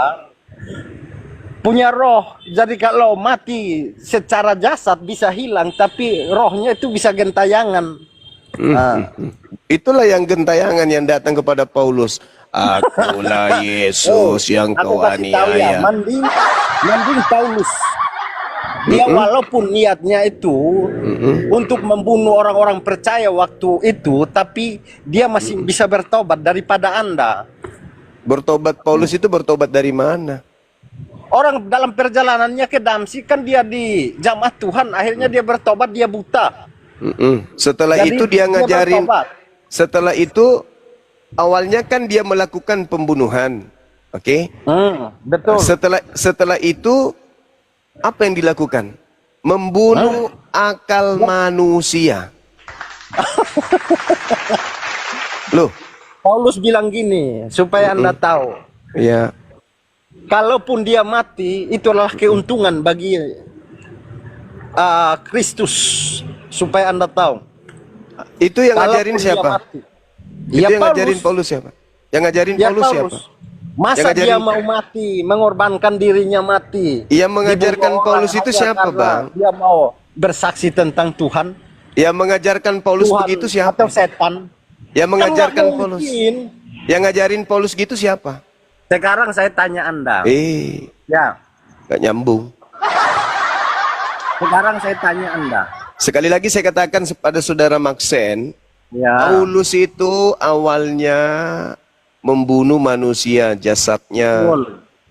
punya roh, jadi kalau mati secara jasad bisa hilang, tapi rohnya itu bisa gentayangan. Itulah yang gentayangan yang datang kepada Paulus. Akulah Yesus yang Aku kau kasih tahu ya, aniaya. mending Paulus. Dia walaupun niatnya itu untuk membunuh orang-orang percaya waktu itu, tapi dia masih bisa bertobat daripada Anda. Bertobat Paulus itu bertobat dari mana? Orang dalam perjalanannya ke Damsyik kan dia di jamaah Tuhan, akhirnya dia bertobat, dia buta. Setelah Jadi itu dia ngajarin. bertobat. Setelah itu awalnya kan dia melakukan pembunuhan. Oke? Betul. Setelah itu apa yang dilakukan? Membunuh akal manusia. Loh, Paulus bilang gini, supaya Anda tahu. ya. Kalaupun dia mati, itu adalah keuntungan bagi Kristus. Supaya Anda tahu. Itu yang Kalaupun ngajarin dia siapa? mati. Itu Ya, yang ngajarin Paulus. Paulus siapa? Yang ngajarin Ya, Paulus siapa? Masa Yang dia ngajarin- mau mati, mengorbankan dirinya mati? Yang mengajarkan Dibunuh Paulus orang itu hanya siapa, karena Bang? Dia mau bersaksi tentang Tuhan. Yang mengajarkan Paulus Tuhan begitu siapa? atau setan? Yang mengajarkan Kan nggak Paulus. mungkin. Yang ngajarin Paulus gitu siapa? Sekarang saya tanya Anda. Ya, Gak nyambung. sekarang saya tanya Anda. Sekali lagi saya katakan kepada saudara Maxen, Ya. Paulus itu awalnya membunuh manusia jasadnya. Betul.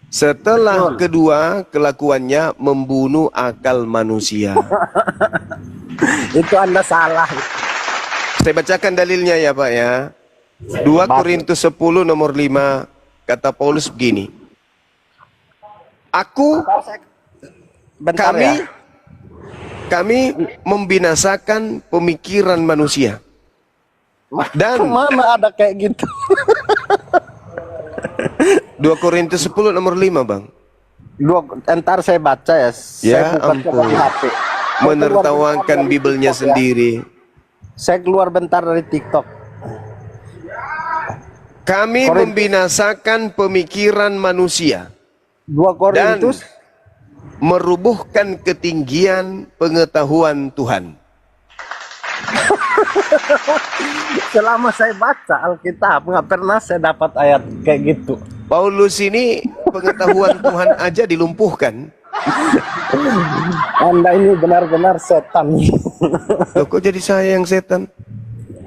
Setelah Betul. kedua kelakuannya membunuh akal manusia. Itu Anda salah. Saya bacakan dalilnya ya Pak ya. 2 Korintus 10 nomor 5 kata Paulus begini. Aku Bentar kami ya. kami membinasakan pemikiran manusia. Dan Mana ada kayak gitu? 2 Korintus 10 nomor 5 Bang. Entar saya baca ya. Ya Saya buka ampun. dari HP. Menertawakan Bibelnya sendiri. Saya keluar bentar dari TikTok. Kami Korintus. membinasakan pemikiran manusia 2 Korintus merubuhkan ketinggian pengetahuan Tuhan. selama saya baca Alkitab nggak pernah saya dapat ayat kayak gitu. Paulus ini pengetahuan Tuhan aja dilumpuhkan. Anda ini benar-benar setan. Loh, kok jadi saya yang setan?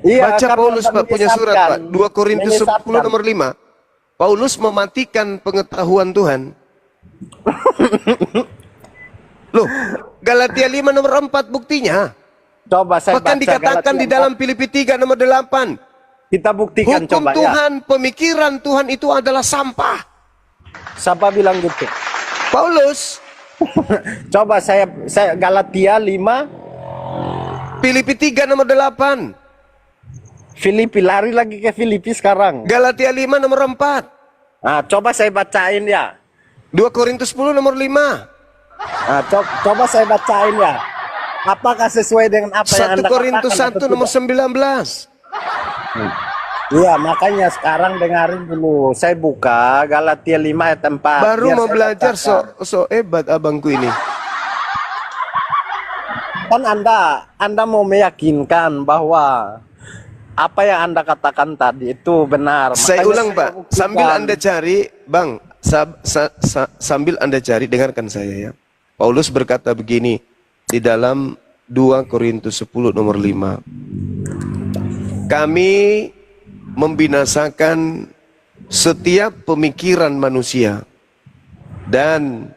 Iya, Baca karena Paulus Anda Pak punya surat Pak, menyesatkan. 2 Korintus 10 Menyesatkan. nomor 5. Paulus mematikan pengetahuan Tuhan. Loh, Galatia 5 nomor 4 buktinya. Coba saya Bahkan baca dikatakan Galatia di dalam 4. Filipi 3 nomor 8. Kita buktikan Hukum coba ya. Tuhan, pemikiran Tuhan itu adalah sampah. Siapa bilang gitu? Paulus, Coba saya Galatia 5, Filipi 3 nomor 8. Filipi, lari lagi ke Filipi sekarang. Galatia 5 nomor 4. Nah, coba saya bacain ya. 2 Korintus 10 nomor 5. Nah, coba saya bacain ya. Apakah sesuai dengan apa yang 1 Anda Korintus katakan 1 atau nomor tidak? 19. Iya, makanya sekarang dengarin dulu. Saya buka Galatia 5 ayat 4. Baru Biar mau saya belajar bacakan. so hebat abangku ini. Kan Anda mau meyakinkan bahwa apa yang Anda katakan tadi itu benar. Saya Makanya ulang Pak, buktikan. sambil Anda cari, Bang, sambil Anda cari, dengarkan saya ya. Paulus berkata begini di dalam 2 Korintus 10 nomor 5. Kami membinasakan setiap pemikiran manusia dan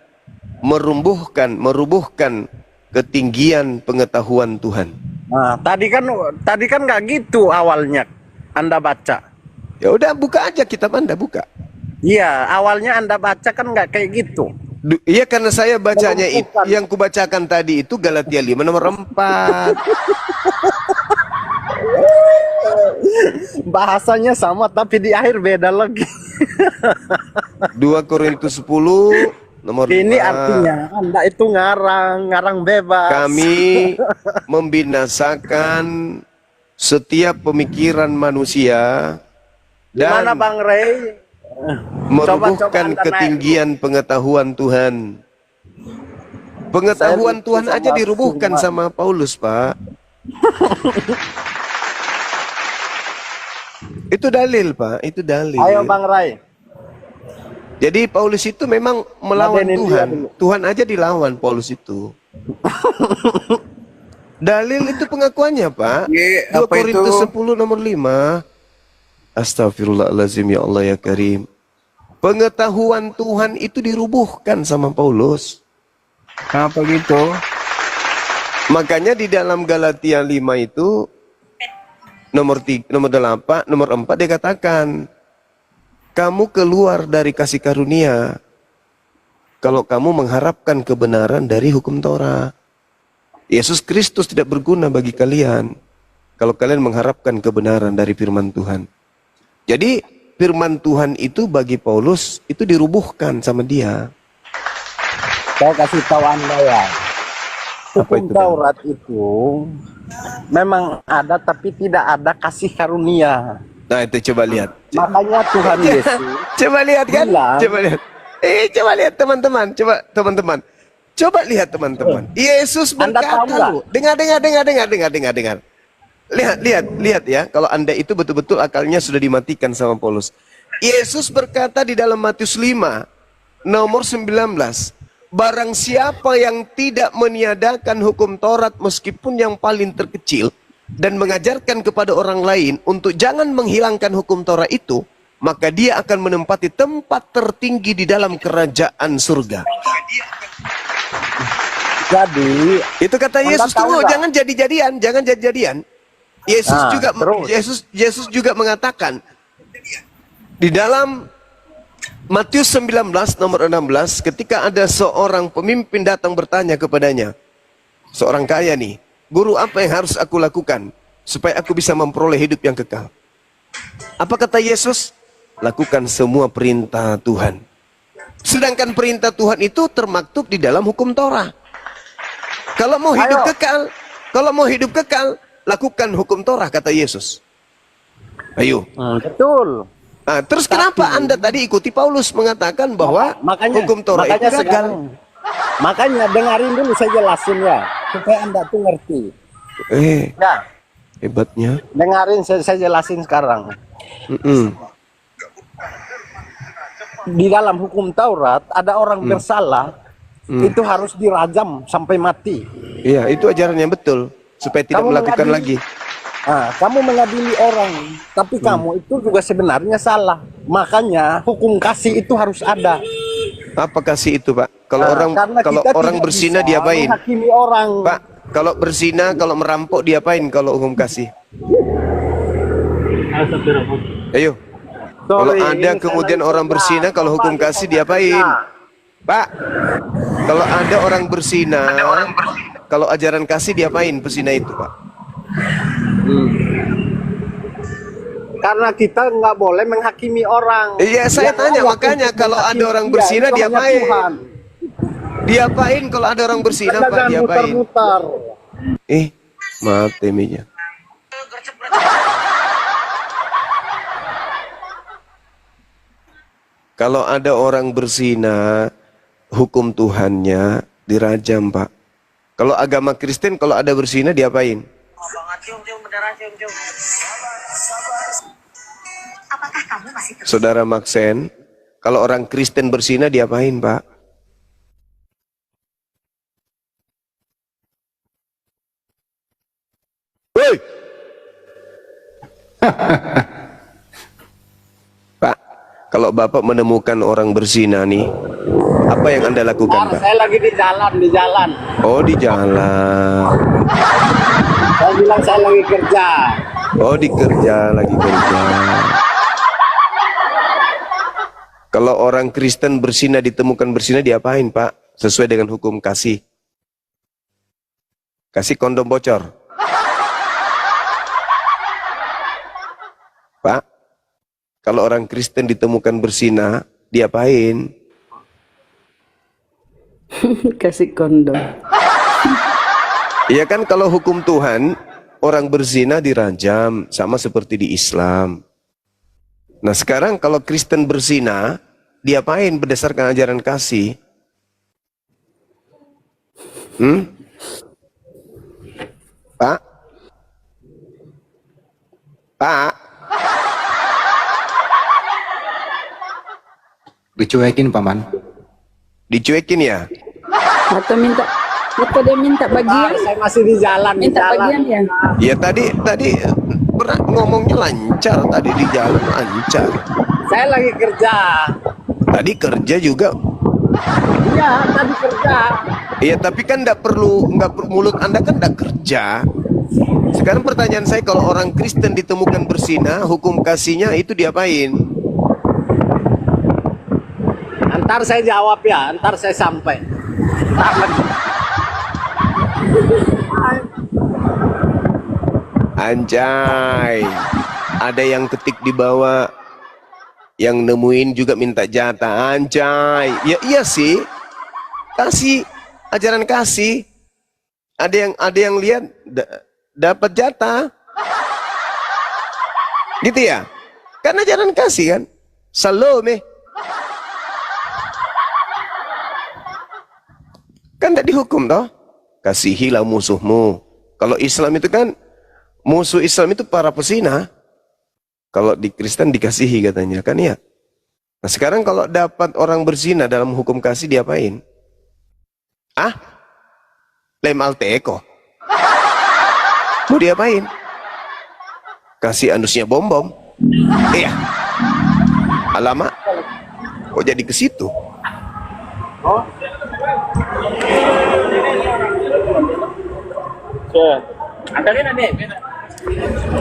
merubuhkan ketinggian pengetahuan Tuhan. Nah, tadi kan nggak gitu awalnya Anda baca. Ya udah buka aja kitab Anda, buka. Iya, awalnya Anda baca kan nggak kayak gitu. Iya karena saya bacanya itu, Melumpuhkan. yang kubacakan tadi itu Galatia 5 nomor 4. Bahasanya sama tapi di akhir beda lagi. 2 Korintus 10 nomor 5. Ini artinya Anda itu ngarang bebas. Kami membinasakan setiap pemikiran manusia Gimana dan Bang Ray? merubuhkan Anda naik. ketinggian pengetahuan Tuhan. Pengetahuan Saya Tuhan lucu aja sama dirubuhkan Firman. sama Paulus, Pak. Itu dalil, Pak. Itu dalil. Ayo Bang Ray. Jadi Paulus itu memang melawan Ladenin dia Tuhan. dulu. Tuhan aja dilawan Paulus itu. Dalil itu pengakuannya, Pak. 2 Korintus 10 nomor 5. Astagfirullahaladzim, ya Allah ya Karim. Pengetahuan Tuhan itu dirubuhkan sama Paulus. Kenapa gitu? Makanya di dalam Galatia 5 itu nomor 8, nomor 4 dia katakan, kamu keluar dari kasih karunia kalau kamu mengharapkan kebenaran dari hukum Taurat. Yesus Kristus tidak berguna bagi kalian kalau kalian mengharapkan kebenaran dari firman Tuhan. Jadi firman Tuhan itu bagi Paulus itu dirubuhkan sama dia. Saya kasih tahu Anda ya. Apa Hukum itu, Bang? Taurat itu memang ada tapi tidak ada kasih karunia. Nah itu coba lihat. Makanya Tuhan Yesus Coba lihat kan? bilang, Coba lihat. Coba lihat teman-teman. Coba teman-teman. Coba lihat teman-teman. Yesus Anda tahu berkata nggak? loh. Dengar. Lihat ya. Kalau Anda itu betul-betul akalnya sudah dimatikan sama Paulus. Yesus berkata di dalam Matius 5 nomor 19, barang siapa yang tidak meniadakan hukum Taurat meskipun yang paling terkecil dan mengajarkan kepada orang lain untuk jangan menghilangkan hukum Taurat itu, maka dia akan menempati tempat tertinggi di dalam kerajaan surga. jadi Itu kata Anda Yesus. tahu Tunggu, nggak? jangan jadi-jadian. Terus. Yesus juga mengatakan di dalam Matius 19 nomor 16, ketika ada seorang pemimpin datang bertanya kepadanya, seorang kaya nih, guru, apa yang harus aku lakukan supaya aku bisa memperoleh hidup yang kekal? Apa kata Yesus? Lakukan semua perintah Tuhan. Sedangkan perintah Tuhan itu termaktub di dalam hukum Torah. Kalau mau hidup kekal, lakukan hukum Torah, kata Yesus. Ayo. Betul. Nah, terus kenapa Anda tadi ikuti Paulus mengatakan bahwa hukum Torah itu gagal? Makanya dengarin dulu saya jelasin ya, supaya Anda tuh ngerti. Ya, Hebatnya. dengarin saya jelasin sekarang. Di dalam hukum Taurat ada orang bersalah, itu harus dirajam sampai mati. Iya, itu ajarannya betul, supaya tidak melakukan lagi. Nah, kamu mengadili orang, tapi kamu itu juga sebenarnya salah. Makanya hukum kasih itu harus ada. Apa kasih itu, Pak? Kalau Karena kalau kita orang tidak berzina bisa diapain? menghakimi orang. Pak, kalau berzina, kalau merampok diapain kalau hukum kasih? Ayo. Kalau Sorry, ada ini kemudian saya orang lagi berzina, kerja. kalau hukum Bapak, kasih saya diapain? kerja. Pak, kalau ada orang berzina, kalau ajaran kasih diapain pesina itu, Pak? Karena kita nggak boleh menghakimi orang. Iya, saya Yang tanya layak makanya untuk kalau ada menghakimi orang dia, berzina itu hanya diapain? Tuhan. Diapain kalau ada orang berzina, Pak? Jangan Diapain? muter-muter. Mati meja. Kalau ada orang berzina, hukum Tuhannya dirajam, Pak. Kalau agama Kristen, kalau ada berzina diapain? Apakah kamu masih terus? Saudara Maksen, kalau orang Kristen berzina diapain, Pak? Woi! Pak, kalau Bapak menemukan orang berzina nih, apa yang Anda lakukan, Pak? Saya lagi di jalan. Oh, di jalan. Saya bilang saya lagi kerja. Oh, lagi kerja. Kalau orang Kristen berzina ditemukan berzina diapain, Pak? Sesuai dengan hukum kasih. Kasih kondom bocor. Pak, kalau orang Kristen ditemukan berzina, diapain? Kasih kondom. Iya kan, kalau hukum Tuhan, orang berzina dirajam, sama seperti di Islam. Nah sekarang kalau Kristen berzina, diapain berdasarkan ajaran kasih? Pak? Pak? Dicuekin, Paman. Dicuekin ya? Atau dia minta bagian? Saya masih di jalan. Minta bagian ya? Ya tadi ngomongnya lancar, tadi di jalan lancar. Saya lagi kerja. Tadi kerja juga. Iya, tadi kerja. Iya, tapi kan nggak perlu mulut Anda kan nggak kerja. Sekarang pertanyaan saya, kalau orang Kristen ditemukan berzina, hukum kasihnya itu diapain? Ntar saya jawab ya, ntar saya sampai. Anjay, ada yang ketik di bawah, yang nemuin juga minta jatah. Anjay, ya iya sih, kasih ajaran kasih. Ada yang lihat dapat jatah, gitu ya? Kan ajaran kasih kan. Salome. Kan tak dihukum toh. Kasihilah musuhmu. Kalau Islam itu kan, musuh Islam itu para pesina. Kalau di Kristen dikasihi katanya kan ya. Nah sekarang kalau dapat orang berzina dalam hukum kasih diapain? Ah? Lem alteko. Mau diapain? Kasih anusnya bom-bom. Iya. Alamak. Kok jadi ke situ? Oh.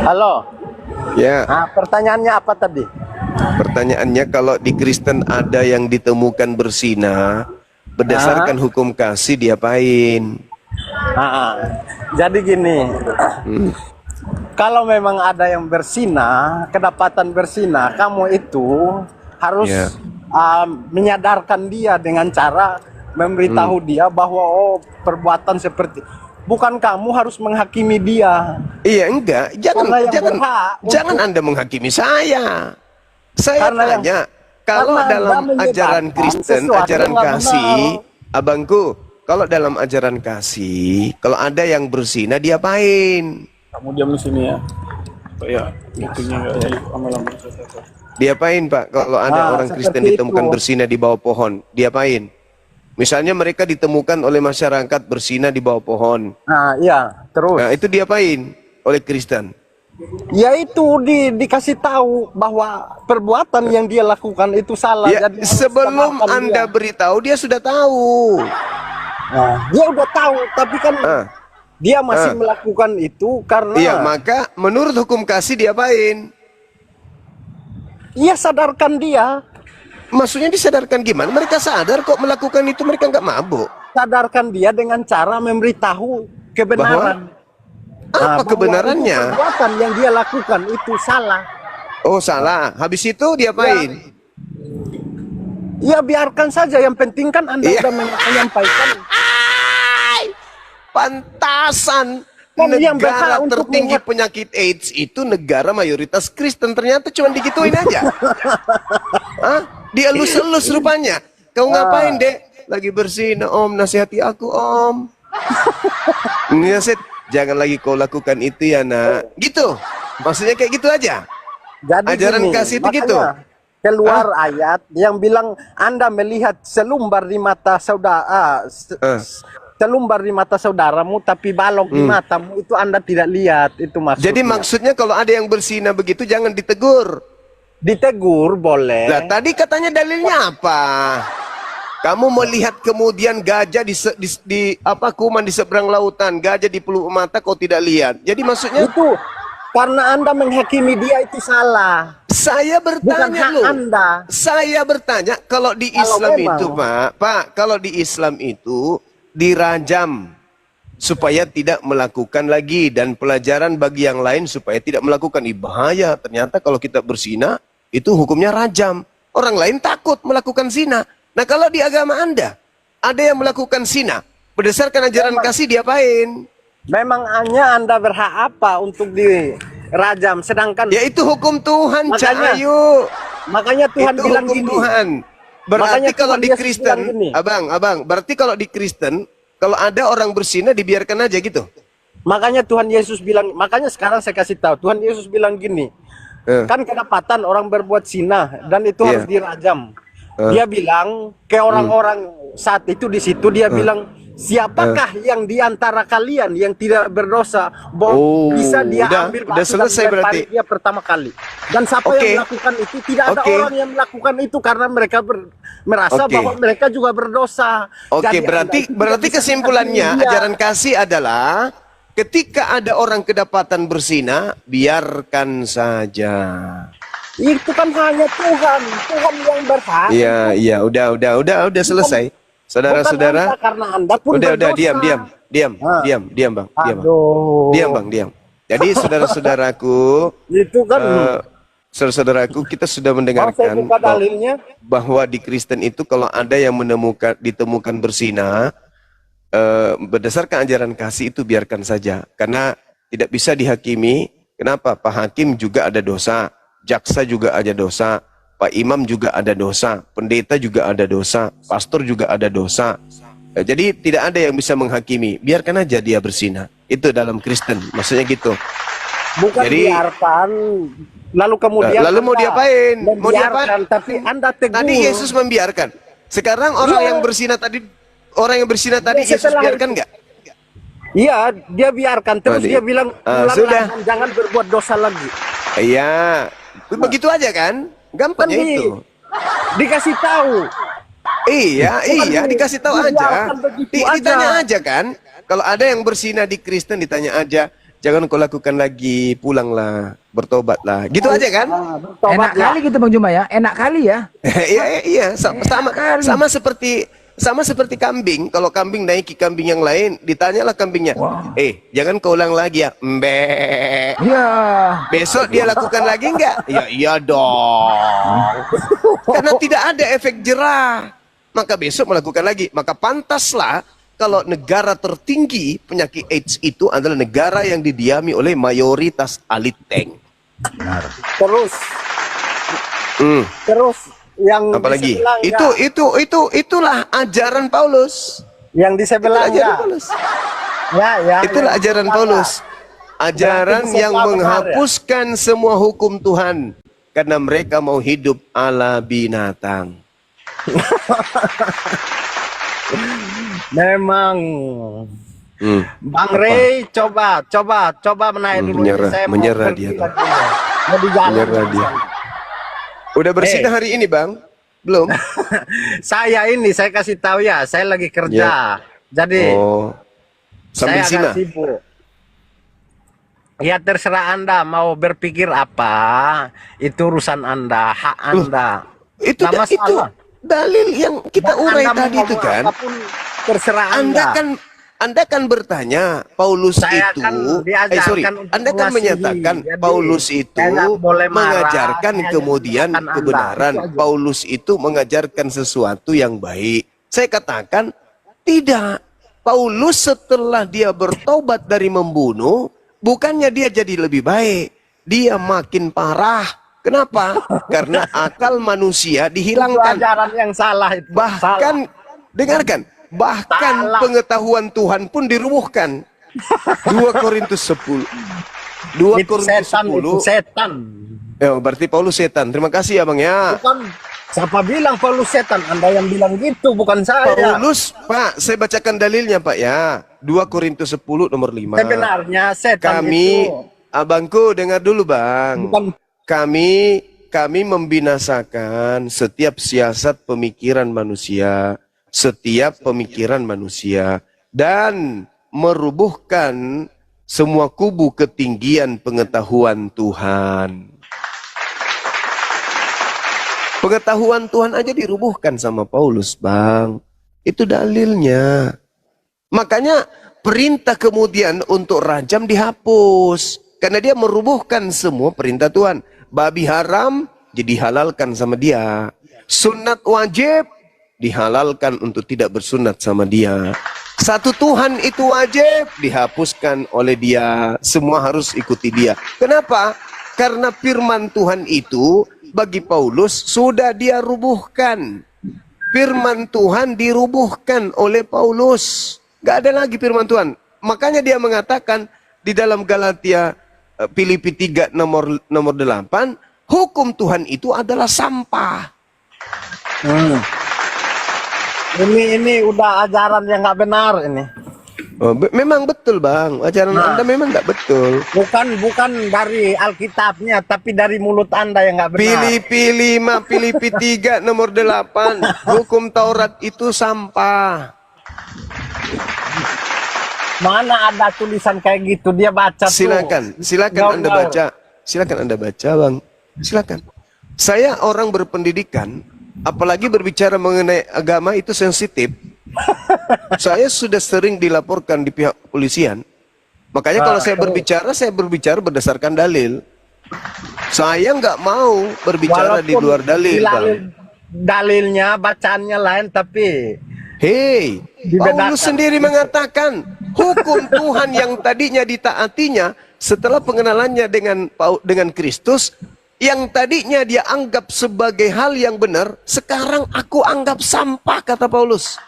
Halo. Ya. Nah, pertanyaannya apa tadi? Pertanyaannya kalau di Kristen ada yang ditemukan berzina berdasarkan hukum kasih diapain? Jadi gini, kalau memang ada yang berzina, kedapatan berzina, kamu itu harus menyadarkan dia dengan cara memberitahu dia bahwa oh perbuatan seperti, bukan kamu harus menghakimi dia. Iya enggak, jangan Anda menghakimi saya. Saya tanya, kalau dalam ajaran Kristen, ajaran kasih, abangku, kalau dalam ajaran kasih, kalau ada yang berzina diapain? Kamu diam di sini ya. Ya, itunya enggak jadi lama-lama. Diapain Pak? Kalau ada orang Kristen ditemukan berzina di bawah pohon, diapain? Misalnya mereka ditemukan oleh masyarakat berzina di bawah pohon. Nah, iya, terus. Nah, itu diapain oleh Kristen? Ya itu dikasih tahu bahwa perbuatan yang dia lakukan itu salah. Ya, jadi sebelum Anda beritahu dia sudah tahu. Nah, dia udah tahu, tapi kan dia masih melakukan itu karena. Iya, maka menurut hukum kasih diapain? Iya, sadarkan dia. Maksudnya disadarkan gimana? Mereka sadar kok melakukan itu, mereka nggak mabuk. Sadarkan dia dengan cara memberitahu kebenaran. Apa kebenarannya? Perbuatan yang dia lakukan itu salah. Oh salah. Habis itu diapain? Ya biarkan saja. Yang penting kan Anda sudah menyampaikan. Pantasan yang negara untuk tertinggi penyakit AIDS itu negara mayoritas Kristen. Ternyata cuma digituin aja. Hah? Dielus-elus rupanya. Kau ngapain dek? Lagi berzina om. Nasihati aku om. Nasihat. Jangan lagi kau lakukan itu ya nak. Gitu. Maksudnya kayak gitu aja. Jadi ajaran gini, kasih itu gitu. Keluar ayat yang bilang Anda melihat selumbar di mata saudara, selumbar di mata saudaramu tapi balok di matamu, itu Anda tidak lihat. Itu maksudnya. Jadi maksudnya kalau ada yang berzina begitu jangan ditegur. Ditegur boleh. Lah tadi katanya dalilnya apa? Kamu melihat kemudian gajah di apa kuman di seberang lautan, gajah di pelupuk mata kau tidak lihat. Jadi maksudnya itu karena Anda menghakimi dia itu salah. Saya bertanya loh. Anda. Saya bertanya kalau di Islam itu, Pak, kalau di Islam itu dirajam supaya tidak melakukan lagi dan pelajaran bagi yang lain supaya tidak melakukan bahaya. Ternyata kalau kita berzina itu hukumnya rajam. Orang lain takut melakukan zina. Nah kalau di agama Anda ada yang melakukan zina berdasarkan ajaran kasih diapain? Memang hanya Anda berhak apa untuk dirajam, sedangkan yaitu hukum Tuhan, Cahayu. Makanya Tuhan itu bilang hukum gini. Tuhan. Berarti kalau di Kristen, abang, berarti kalau di Kristen, kalau ada orang berzina dibiarkan aja gitu. Makanya Tuhan Yesus bilang, makanya sekarang saya kasih tahu, Tuhan Yesus bilang gini, kan kedapatan orang berbuat zina dan itu harus dirajam. Dia bilang ke orang-orang saat itu di situ, dia bilang, siapakah yang diantara kalian yang tidak berdosa bisa dia ambil batu selesai dan berarti dia pertama kali. Dan siapa yang melakukan itu, tidak ada orang yang melakukan itu karena mereka merasa bahwa mereka juga berdosa. Oke, berarti kesimpulannya ajaran kasih adalah ketika ada orang kedapatan berzina, biarkan saja. Itu kan hanya Tuhan yang berhak. Iya, udah selesai. Saudara-saudara, karena Anda pun udah berdosa. diam bang. Diam. Jadi saudara-saudaraku, itu kan saudara-saudaraku, kita sudah mendengarkan bahwa di Kristen itu kalau ada yang ditemukan berzina berdasarkan ajaran kasih itu biarkan saja karena tidak bisa dihakimi. Kenapa? Pak Hakim juga ada dosa. jaksa juga ada dosa, Pak Imam juga ada dosa, pendeta juga ada dosa, pastor juga ada dosa. Jadi tidak ada yang bisa menghakimi, biarkan aja dia berzina. Itu dalam Kristen, maksudnya gitu. Bukan Jadi, biarkan, lalu kemudian lalu mau diapain? Mau membiarkan, diapain? tapi Anda tegur. Tadi Yesus membiarkan. Sekarang orang yang berzina tadi, Yesus setelah biarkan itu. nggak? Iya, dia biarkan. Terus dia bilang, sudah. jangan berbuat dosa lagi. Iya, begitu aja kan? Gampangnya itu. Dikasih tahu. Iya, dikasih tahu aja. Dibiarkan begitu Ditanya aja. aja kan? Kalau ada yang berzina di Kristen ditanya aja, jangan kau lakukan lagi, pulanglah, bertobatlah. Gitu aja kan? Enak kali gitu Bang Juma ya, enak kali ya. Iya, sama seperti kambing. Kalau kambing naiki kambing yang lain, ditanyalah kambingnya, jangan kau ulang lagi ya, mbek. Iya. Besok dia lakukan lagi enggak? Ya iya dong. Karena tidak ada efek jerah, maka besok melakukan lagi. Maka pantaslah kalau negara tertinggi penyakit AIDS itu adalah negara yang didiami oleh mayoritas aliteng. Terus yang Apalagi di sebelah itulah ajaran Paulus. yang di sebelah Ajaran Paulus. Itulah ajaran Paulus. Ajaran Berarti yang benar, menghapuskan semua hukum Tuhan karena mereka mau hidup ala binatang. Memang. Bang Rey, coba menaik dulu. Menyerah dia. Menyerah dia. Udah bersih hari ini, Bang? Belum? Saya kasih tahu ya, saya lagi kerja. Jadi sambil saya agak sibuk. Ya terserah Anda mau berpikir apa, itu urusan Anda, hak Anda. Itu dalil yang kita urai tadi itu kan. Terserah Anda kan bertanya, Paulus Saya itu, Anda kan menyatakan Paulus itu mengajarkan kemudian kebenaran. Paulus itu mengajarkan sesuatu yang baik. Saya katakan, tidak. Paulus setelah dia bertobat dari membunuh, bukannya dia jadi lebih baik. Dia makin parah. Kenapa? Karena akal manusia dihilangkan. Ajaran yang salah itu. Bahkan, dengarkan. Bahkan pengetahuan Tuhan pun dirubuhkan. 2 Korintus 10. 2 Korintus 10. Itu setan. Berarti Paulus setan. Terima kasih ya Bang ya. Bukan, siapa bilang Paulus setan? Anda yang bilang gitu, bukan saya. Paulus, Pak, saya bacakan dalilnya Pak ya. 2 Korintus 10 nomor 5. Sebenarnya setan itu. Abangku dengar dulu Bang. Bukan. Kami membinasakan setiap siasat pemikiran manusia. Setiap pemikiran manusia dan merubuhkan semua kubu ketinggian pengetahuan Tuhan. Pengetahuan Tuhan aja dirubuhkan sama Paulus, Bang. Itu dalilnya. Makanya perintah kemudian untuk rajam dihapus. Karena dia merubuhkan semua perintah Tuhan. Babi haram jadi halalkan sama dia. Sunat wajib dihalalkan untuk tidak bersunat sama dia. Satu Tuhan itu wajib dihapuskan oleh dia. Semua harus ikuti dia. Kenapa? Karena firman Tuhan itu bagi Paulus sudah dia rubuhkan. Firman Tuhan dirubuhkan oleh Paulus. Gak ada lagi firman Tuhan. Makanya dia mengatakan di dalam Galatia Filipi 3 nomor 8, hukum Tuhan itu adalah sampah. Ini udah ajaran yang nggak benar ini. Memang betul Bang, ajaran Anda memang nggak betul. Bukan dari Alkitabnya, tapi dari mulut Anda yang nggak benar. Filipi 3 nomor 8, hukum Taurat itu sampah. Mana ada tulisan kayak gitu? Dia baca silakan Anda baca. Silakan Anda baca Bang. Silakan. Saya orang berpendidikan, apalagi berbicara mengenai agama itu sensitif. Saya sudah sering dilaporkan di pihak kepolisian. Makanya kalau saya berbicara berdasarkan dalil. Saya nggak mau berbicara di luar dalil. Dalilnya, bacaannya lain, tapi Paulus sendiri mengatakan hukum Tuhan yang tadinya ditaatinya setelah pengenalannya dengan Kristus, Yang tadinya dia anggap sebagai hal yang benar, sekarang aku anggap sampah, kata Paulus.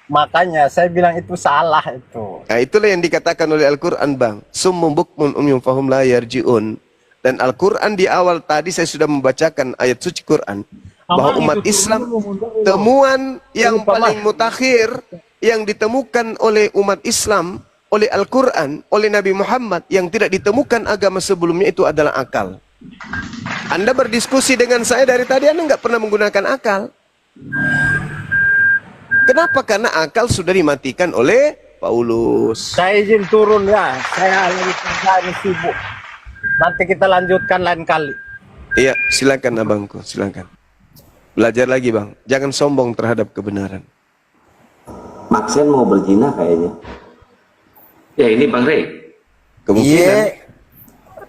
Makanya saya bilang itu salah itu. Nah, itulah yang dikatakan oleh Al-Quran, Bang. Summum bukmun umyum fahum la yarji'un. Dan Al-Quran di awal tadi saya sudah membacakan ayat suci Quran. Bahwa umat Islam, temuan yang paling mutakhir yang ditemukan oleh umat Islam, oleh Al-Quran, oleh Nabi Muhammad, yang tidak ditemukan agama sebelumnya itu adalah akal. Anda berdiskusi dengan saya dari tadi, Anda nggak pernah menggunakan akal. Kenapa? Karena akal sudah dimatikan oleh Paulus. Saya izin turun ya, saya lagi kerja ini sibuk. Nanti kita lanjutkan lain kali. Iya, silakan abangku, silakan. Belajar lagi, Bang. Jangan sombong terhadap kebenaran. Maxen mau berzina kayaknya. Ya ini Bang Rey. Kemungkinan.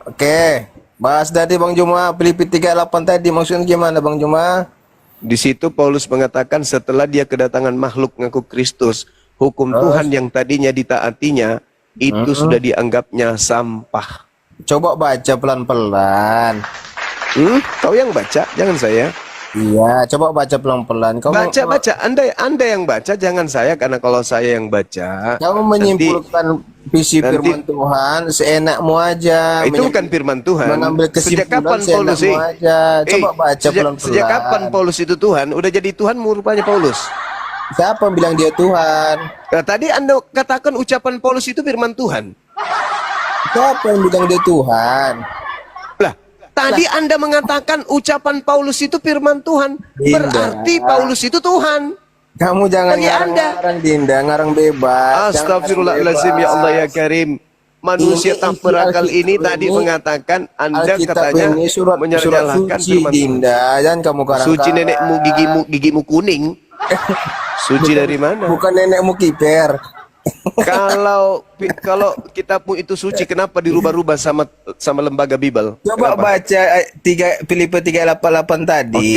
Oke. Bahas tadi Bang Juma, Filipi 38 tadi maksudnya gimana Bang Juma? Di situ Paulus mengatakan setelah dia kedatangan makhluk ngaku Kristus, hukum Tuhan yang tadinya ditaatinya itu sudah dianggapnya sampah. Coba baca pelan-pelan. Kau yang baca, jangan saya. Iya, coba baca pelan-pelan. Baca. Anda yang baca, jangan saya, karena kalau saya yang baca, kamu menyimpulkan visi firman Tuhan seenakmu aja. Itu bukan firman Tuhan. Mengambil Sejak kesimpulan kapan Paulus sih? aja. Coba baca pelan-pelan. Sejak kapan Paulus itu Tuhan? Udah jadi Tuhanmu rupanya Paulus. Siapa yang bilang dia Tuhan? Nah, tadi Anda katakan ucapan Paulus itu firman Tuhan. Siapa yang bilang dia Tuhan? Tadi Anda mengatakan ucapan Paulus itu firman Tuhan. Dinda. Berarti Paulus itu Tuhan. Kamu jangan Bagi ngarang-ngarang Dinda, ngarang bebas. Astagfirullahaladzim, ya Allah ya Karim. Manusia tak berakal ini tadi mengatakan Anda katanya ini surat menyalahkan suci firman Dinda, dan kamu karang-karang. Suci nenekmu gigimu kuning. Suci dari mana? Bukan nenekmu kiper. Kalau kitabmu itu suci, kenapa dirubah-rubah sama lembaga Bible? Coba Kenapa? baca Filipi 388 tadi.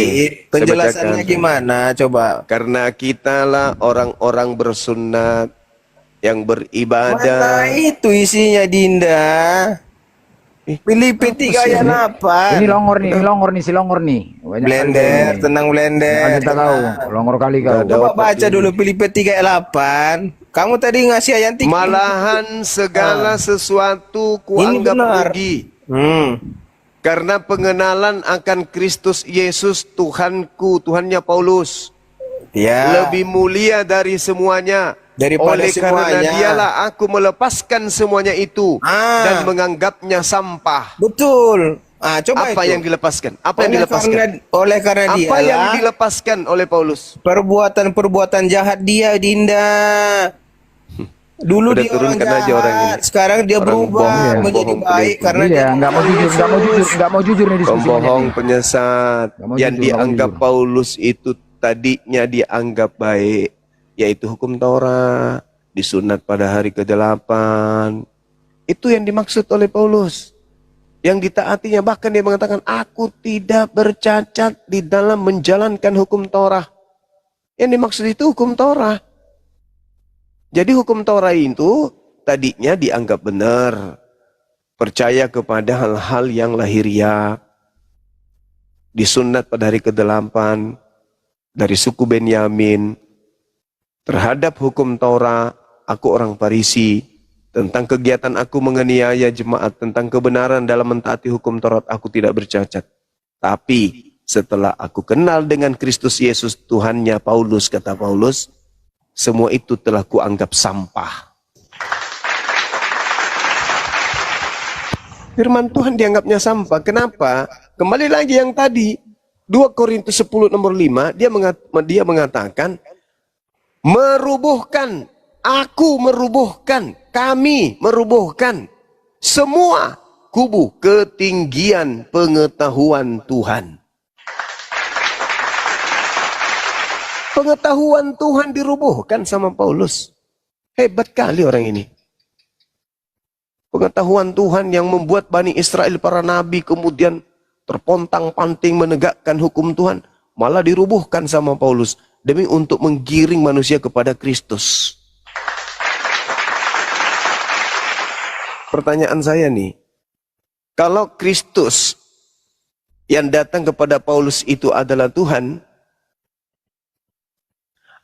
Penjelasannya gimana? Coba. Karena kitalah orang-orang bersunat yang beribadah. Mana itu isinya Dinda? Filipi 3 ayat 8. Ini longor nih, si longor nih. Banyak Blender, tenang blender. Kita tahu, longor kali kau. Coba baca dulu Filipi 3 ayat 8. Kamu tadi ngasih ayat 3. Malahan segala sesuatu kuanggap rugi. Karena pengenalan akan Kristus Yesus Tuhanku, Tuhannya Paulus. Ya. Lebih mulia dari semuanya. Daripada oleh semuanya. karena dialah aku melepaskan semuanya itu dan menganggapnya sampah. Betul. Coba apa itu. yang dilepaskan? Apa yang dilepaskan? Oleh karena apa dialah yang dilepaskan oleh Paulus? Perbuatan-perbuatan jahat dia, Dinda. Dulu Udah dia turunkan orang aja jahat, orang ini. sekarang dia Orang berubah bohong, menjadi bohong, baik penipu. karena dia nggak mau jujur nih diskusinya. Pembohong, penyesat. mau Yang jujur, dianggap nggak Paulus itu tadinya dianggap baik, yaitu hukum Taurat, disunat pada hari ke-8. Itu yang dimaksud oleh Paulus. Yang ditaatinya, bahkan dia mengatakan, aku tidak bercacat di dalam menjalankan hukum Taurat. Yang dimaksud itu hukum Taurat. Jadi hukum Taurat itu tadinya dianggap benar. Percaya kepada hal-hal yang lahiriah. Disunat pada hari ke-8 dari suku Benyamin. Terhadap hukum Taurat, aku orang Farisi. Tentang kegiatan aku menganiaya jemaat, tentang kebenaran dalam mentaati hukum Taurat, aku tidak bercacat. Tapi setelah aku kenal dengan Kristus Yesus Tuhannya Paulus, kata Paulus, semua itu telah kuanggap sampah. Firman Tuhan dianggapnya sampah. Kenapa? Kembali lagi yang tadi, 2 Korintus 10 nomor 5, dia mengatakan, merubuhkan, aku merubuhkan, kami merubuhkan semua kubu ketinggian pengetahuan Tuhan. Pengetahuan Tuhan dirubuhkan sama Paulus. Hebat kali orang ini. Pengetahuan Tuhan yang membuat Bani Israel para nabi kemudian terpontang-panting menegakkan hukum Tuhan, malah dirubuhkan sama Paulus demi untuk menggiring manusia kepada Kristus. Pertanyaan saya nih, Kalau Kristus yang datang kepada Paulus itu adalah Tuhan,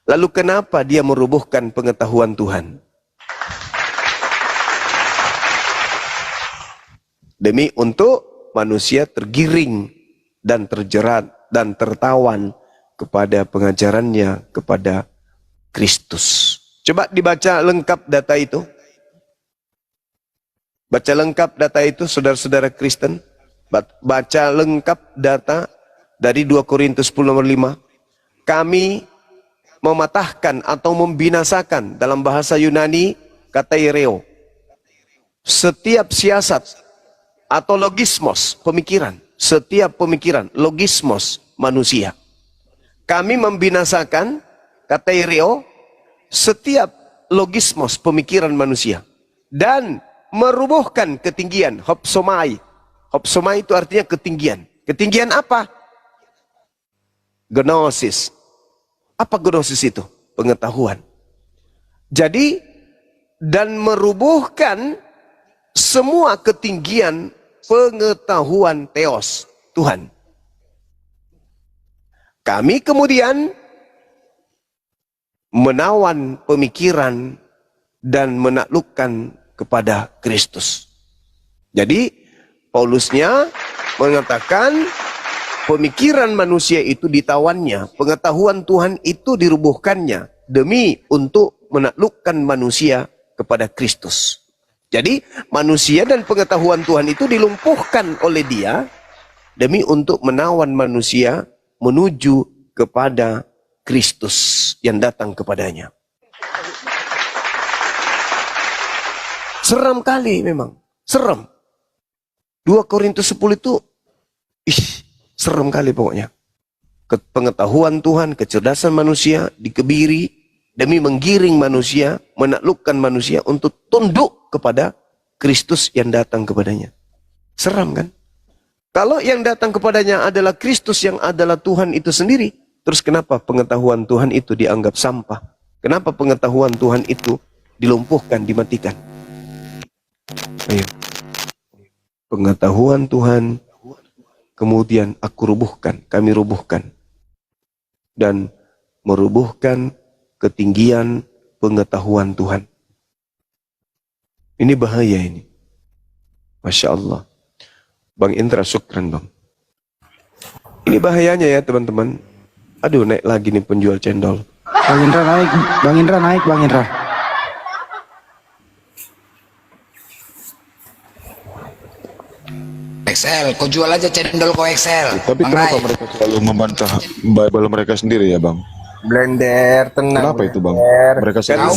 lalu kenapa dia merubuhkan pengetahuan Tuhan? Demi untuk manusia tergiring dan terjerat dan tertawan kepada pengajarannya kepada Kristus. Coba dibaca lengkap data itu. Baca lengkap data itu, saudara-saudara Kristen. Baca lengkap data dari 2 Korintus 10 nomor 5. Kami mematahkan atau membinasakan, dalam bahasa Yunani kataireo, setiap siasat atau logismos, pemikiran, setiap pemikiran, logismos manusia. Kami membinasakan, kataireo, setiap logismos, pemikiran manusia. Dan merubuhkan ketinggian, hopsomai. Hopsomai itu artinya ketinggian. Ketinggian apa? Gnosis. Apa gnosis itu? Pengetahuan. Jadi, dan merubuhkan semua ketinggian pengetahuan Theos, Tuhan. Kami kemudian menawan pemikiran dan menaklukkan kepada Kristus. Jadi Paulusnya mengatakan pemikiran manusia itu ditawannya, pengetahuan Tuhan itu dirubuhkannya demi untuk menaklukkan manusia kepada Kristus. Jadi manusia dan pengetahuan Tuhan itu dilumpuhkan oleh dia demi untuk menawan manusia menuju kepada Kristus yang datang kepadanya. Seram kali memang, seram. 2 Korintus 10 itu, seram kali pokoknya. Pengetahuan Tuhan, kecerdasan manusia dikebiri demi menggiring manusia, menaklukkan manusia untuk tunduk kepada Kristus yang datang kepadanya. Seram kan? Kalau yang datang kepadanya adalah Kristus yang adalah Tuhan itu sendiri, terus kenapa pengetahuan Tuhan itu dianggap sampah? Kenapa pengetahuan Tuhan itu dilumpuhkan, dimatikan? Ayo. Pengetahuan Tuhan kemudian aku rubuhkan, kami rubuhkan. Dan merubuhkan ketinggian pengetahuan Tuhan. Ini bahaya ini. Masya Allah. Bang Indra, syukran bang. Ini bahayanya ya teman-teman. Aduh, naik lagi nih penjual cendol. Bang Indra naik, Bang Indra naik, Bang Indra. Excel, kau jual aja cendol kau Excel. Tapi kenapa mereka selalu membantah Bible mereka sendiri ya bang? Blender, tenang. Kenapa itu bang? Blender. Mereka selalu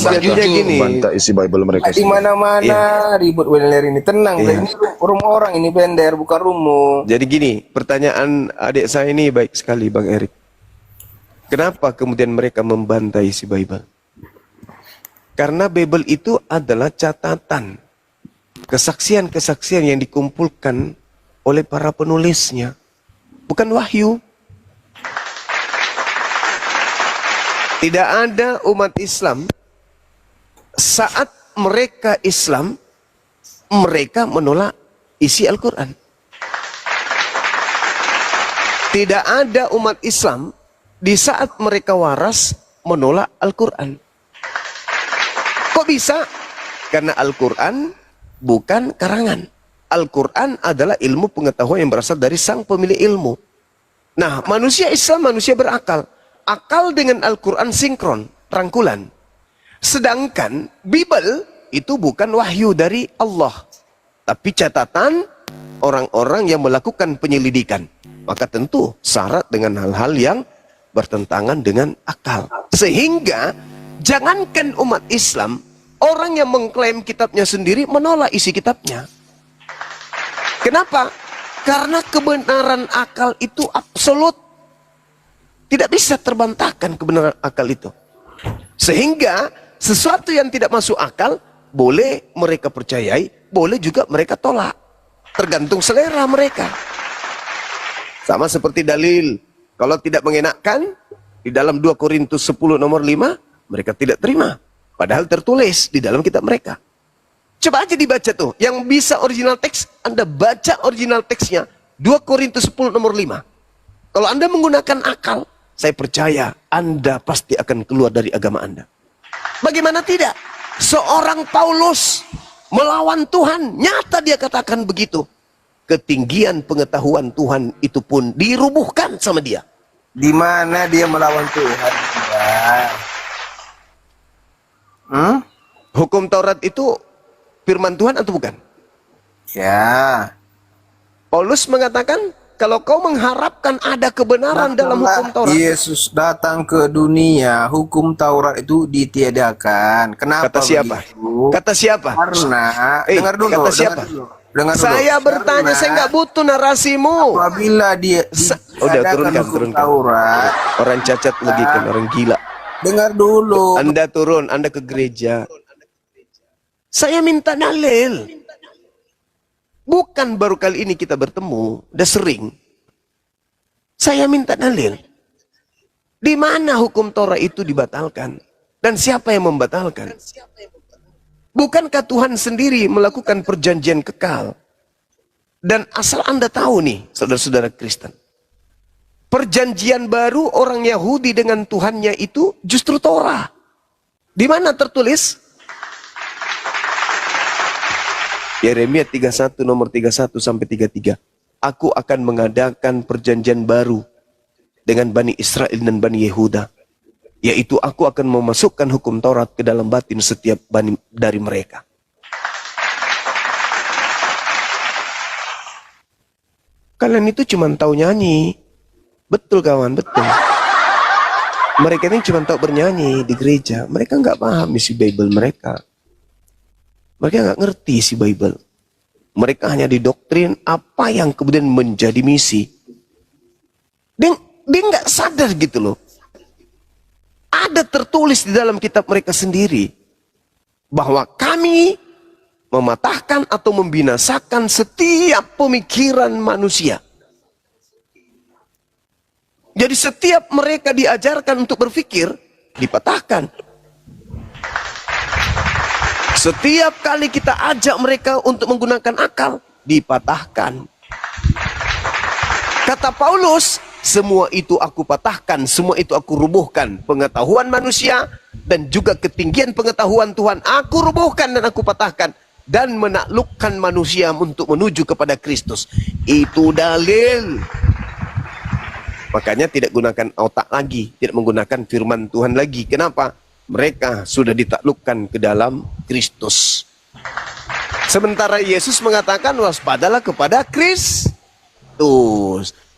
membantah isi Bible mereka Di sendiri. mana-mana ribut Blender ini. Tenang, ini rumah orang ini Blender, bukan rumah. Jadi gini, pertanyaan adik saya ini baik sekali Bang Erik. Kenapa kemudian mereka membantai isi Bible? Karena Bible itu adalah catatan, kesaksian-kesaksian yang dikumpulkan oleh para penulisnya, bukan wahyu. Tidak ada umat Islam saat mereka Islam, mereka menolak isi Al-Quran. Tidak ada umat Islam di saat mereka waras menolak Al-Quran. Kok bisa? Karena Al-Quran bukan karangan. Al-Quran adalah ilmu pengetahuan yang berasal dari sang pemilik ilmu. Nah, manusia Islam manusia berakal. Akal dengan Al-Quran sinkron, rangkulan. Sedangkan Bible itu bukan wahyu dari Allah, tapi catatan orang-orang yang melakukan penyelidikan. Maka tentu syarat dengan hal-hal yang bertentangan dengan akal. Sehingga jangankan umat Islam, orang yang mengklaim kitabnya sendiri menolak isi kitabnya. Kenapa? Karena kebenaran akal itu absolut. Tidak bisa terbantahkan kebenaran akal itu. Sehingga sesuatu yang tidak masuk akal boleh mereka percayai, boleh juga mereka tolak. Tergantung selera mereka. Sama seperti dalil. Kalau tidak mengenakkan, di dalam 2 Korintus 10 nomor 5, mereka tidak terima. Padahal tertulis di dalam kitab mereka. Coba aja dibaca tuh. Yang bisa original teks, Anda baca original teksnya. 2 Korintus 10 nomor 5. Kalau Anda menggunakan akal, saya percaya Anda pasti akan keluar dari agama Anda. Bagaimana tidak? Seorang Paulus melawan Tuhan, nyata dia katakan begitu. Ketinggian pengetahuan Tuhan itu pun dirubuhkan sama dia. Di mana dia melawan Tuhan? Hukum Taurat itu firman Tuhan atau bukan? Ya. Paulus mengatakan, kalau kau mengharapkan ada kebenaran dalam hukum Taurat. Yesus datang ke dunia, hukum Taurat itu ditiadakan. Kenapa Kata siapa? begitu? Kata siapa? Karena, dengar dulu. Kata siapa? Dengar dulu. Saya bertanya, saya nggak butuh narasimu. Apabila dia Udah turunkan. Taurat, Orang cacat lagi kan, orang gila. dengar dulu. Anda turun, Anda ke gereja. Saya minta dalil. Bukan baru kali ini kita bertemu, udah sering. Saya minta dalil. Di mana hukum Torah itu dibatalkan? Dan siapa yang membatalkan? Bukankah Tuhan sendiri melakukan perjanjian kekal? Dan asal Anda tahu nih, saudara-saudara Kristen. Perjanjian baru orang Yahudi dengan Tuhannya itu justru Torah. Di mana tertulis? Yeremia 31 nomor 31 sampai 33. Aku akan mengadakan perjanjian baru dengan Bani Israel dan Bani Yehuda. Yaitu aku akan memasukkan hukum Taurat ke dalam batin setiap bani dari mereka. Kalian itu cuma tahu nyanyi. Betul kawan, betul. Mereka ini cuma tahu bernyanyi di gereja. Mereka nggak paham isi Bible mereka. Mereka nggak ngerti isi Bible. Mereka hanya didoktrin apa yang kemudian menjadi misi. Dia nggak sadar gitu loh. Ada tertulis di dalam kitab mereka sendiri. Bahwa kami mematahkan atau membinasakan setiap pemikiran manusia. Jadi setiap mereka diajarkan untuk berpikir, dipatahkan. Setiap kali kita ajak mereka untuk menggunakan akal, dipatahkan. Kata Paulus, semua itu aku patahkan, semua itu aku rubuhkan. Pengetahuan manusia dan juga ketinggian pengetahuan Tuhan, aku rubuhkan dan aku patahkan. Dan menaklukkan manusia untuk menuju kepada Kristus. Itu dalil. Makanya tidak gunakan otak lagi, tidak menggunakan firman Tuhan lagi. Kenapa? Mereka sudah ditaklukkan ke dalam Kristus. Sementara Yesus mengatakan waspadalah kepada Kristus.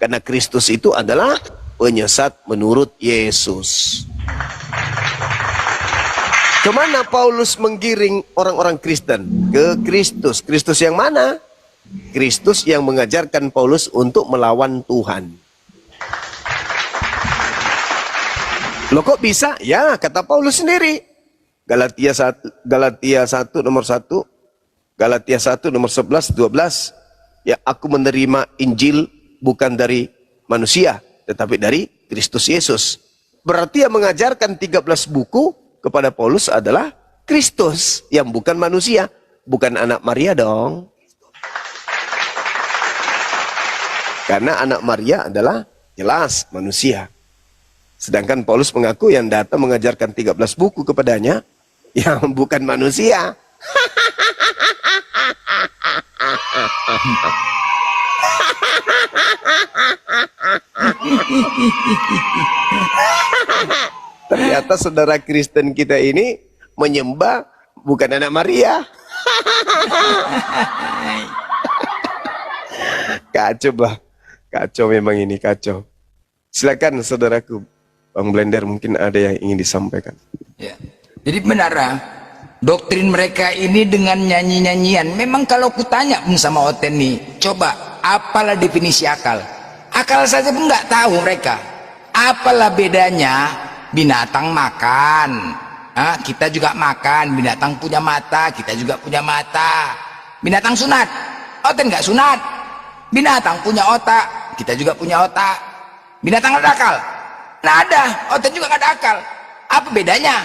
Karena Kristus itu adalah penyesat menurut Yesus. Kemana Paulus menggiring orang-orang Kristen? Ke Kristus. Kristus yang mana? Kristus yang mengajarkan Paulus untuk melawan Tuhan. Loh kok bisa? Ya, kata Paulus sendiri. Galatia 1 nomor 1, Galatia 1 nomor 11, 12. Ya, aku menerima Injil bukan dari manusia, tetapi dari Kristus Yesus. Berarti yang mengajarkan 13 buku kepada Paulus adalah Kristus yang bukan manusia, bukan anak Maria dong. Karena anak Maria adalah jelas manusia. Sedangkan Paulus mengaku yang datang mengajarkan 13 buku kepadanya yang bukan manusia. Ternyata saudara Kristen kita ini menyembah bukan anak Maria. Kacau bah. Kacau memang ini, kacau. Silakan saudaraku. Bang Blender mungkin ada yang ingin disampaikan. Ya. Jadi benar, doktrin mereka ini dengan nyanyi-nyanyian. Memang kalau kutanya pun sama Oten nih, coba apalah definisi akal? Akal saja pun nggak tahu mereka. Apalah bedanya binatang makan? Kita juga makan. Binatang punya mata, kita juga punya mata. Binatang sunat, Oten nggak sunat. Binatang punya otak, kita juga punya otak. Binatang ada akal? Nah ada, Oten juga nggak ada akal. Apa bedanya?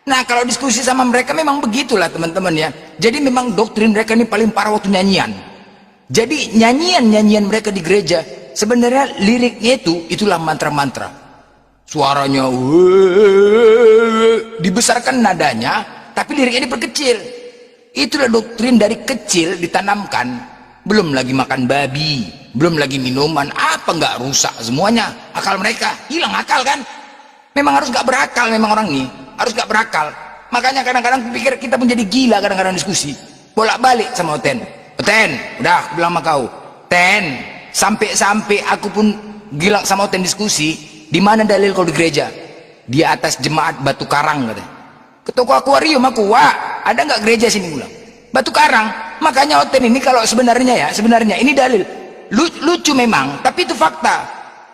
Nah kalau diskusi sama mereka memang begitulah teman-teman ya. Jadi memang doktrin mereka ini paling parah waktu nyanyian. Jadi nyanyian mereka di gereja sebenarnya liriknya itulah mantra-mantra. Suaranya dibesarkan nadanya, tapi liriknya diperkecil. Itulah doktrin dari kecil ditanamkan. Belum lagi makan babi, belum lagi minuman, apa nggak rusak semuanya. Akal mereka hilang akal kan. Memang harus nggak berakal, memang orang ini harus nggak berakal. Makanya kadang-kadang pikir kita menjadi gila kadang-kadang diskusi bolak-balik sama Oten. Oten, udah aku bilang sama kau, Ten, sampai aku pun gila sama Oten diskusi. Di mana dalil kau di gereja? Di atas jemaat Batu Karang katanya. Ke toko akuarium aku, wah ada nggak gereja sini ulang? Batu Karang. Makanya Oten ini kalau sebenarnya ini dalil lucu memang, tapi itu fakta.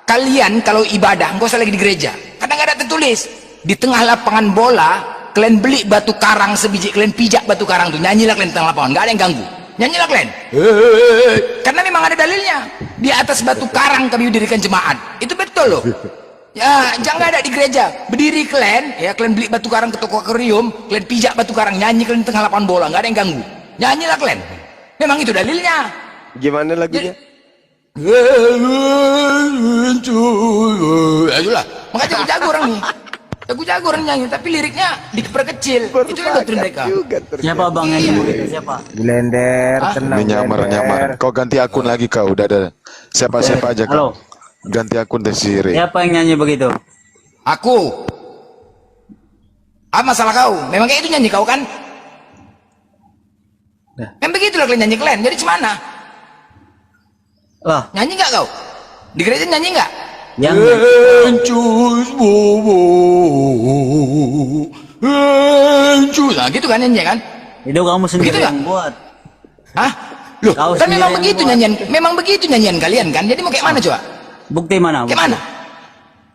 Kalian kalau ibadah nggak usah lagi di gereja, kadang nggak ada tertulis di tengah lapangan bola kalian beli batu karang sebiji, kalian pijak batu karang tuh, nyanyilah kalian di tengah lapangan, nggak ada yang ganggu, nyanyilah kalian. Karena memang ada dalilnya. Di atas batu karang kami dirikan jemaat, itu betul loh. Ya jangan ada di gereja, berdiri kalian ya, kalian beli batu karang ke toko akuarium, kalian pijak batu karang, nyanyi kalian di tengah lapangan bola, nggak ada yang ganggu, nyanyilah kalian. Memang itu dalilnya. Gimana lagunya? Ayolah, makanya jago orang nih. Jago orang nyanyi, tapi liriknya diperkecil. Itu kan doktrin mereka. Siapa bang yang begitu? Siapa? Blender, tenang. Ini nyamar. Kau ganti akun lagi kau, udah ada. Siapa aja kau. Ganti akun deh si Re. Siapa yang nyanyi begitu? Aku. Apa masalah kau? Memang kayak itu nyanyi kau kan? Yang begitulah kalian nyanyi kalian. Jadi cemana? Lah, nyanyi nggak kau? Di gereja nyanyi nggak? yang nah gitu kan nyanyi kan? itu kamu sendiri Begitu yang buat. Hah? Loh, Kau kan memang sendiri begitu yang buat. nyanyian, memang begitu nyanyian kalian kan? Jadi mau kayak mana coba? Bukti mana? Kayak mana?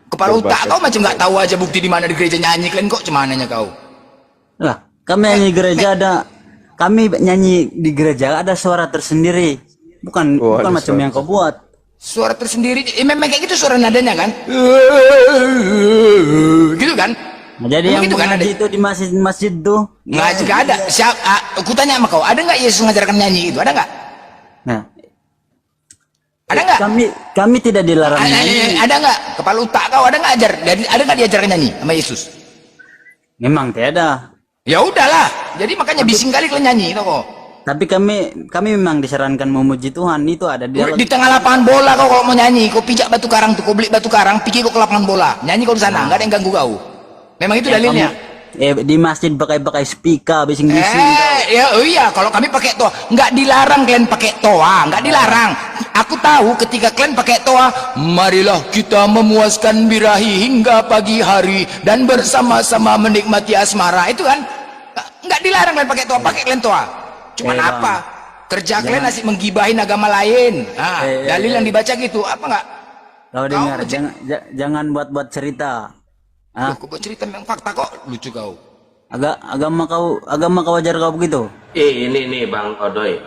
Kepala otak kau macam nggak tahu aja bukti di mana di gereja nyanyi kalian kok cemananya kau? Lah, kami nyanyi gereja kami nyanyi di gereja ada suara tersendiri. Bukan macam yang kau buat. Suara tersendiri, memang kayak gitu suara nadanya kan? Gitu kan? Nah, jadi yang gitu kan mengaji itu di masjid tuh ngaji gak ada. Aku tanya sama kau, ada nggak Yesus mengajarkan nyanyi itu? Ada nggak? Nah, ada nggak? Kami tidak dilarang nyanyi. Ada nggak? Kepala otak kau ada nggak ada nggak diajarkan nyanyi sama Yesus? Memang tidak. Ya udahlah. Jadi makanya bising kali kalian nyanyi, tau kok. Tapi kami memang disarankan memuji Tuhan, itu ada di tengah lapangan bola kau kalau mau nyanyi, kau pijak batu karang tuh, kau beli batu karang, pikir kau ke lapangan bola, nyanyi kau di sana, nggak ada yang ganggu kau. Memang itu dalilnya. Di masjid pakai speaker, bising-bising. Iya, kalau kami pakai toa, nggak dilarang kalian pakai toa, nggak dilarang. Aku tahu ketika kalian pakai toa, marilah kita memuaskan birahi hingga pagi hari dan bersama-sama menikmati asmara, itu kan nggak dilarang kalian pakai toa, pakai kalian toa. Cuman apa? Kerja kalian asik menggibahin agama lain. Nah, dalil yang dibaca gitu, apa enggak? Kau dengar, jangan buat-buat cerita. Loh, kau buat cerita memang fakta kok, lucu kau. Agama kau ajar kau begitu? Ini Bang Ondoy.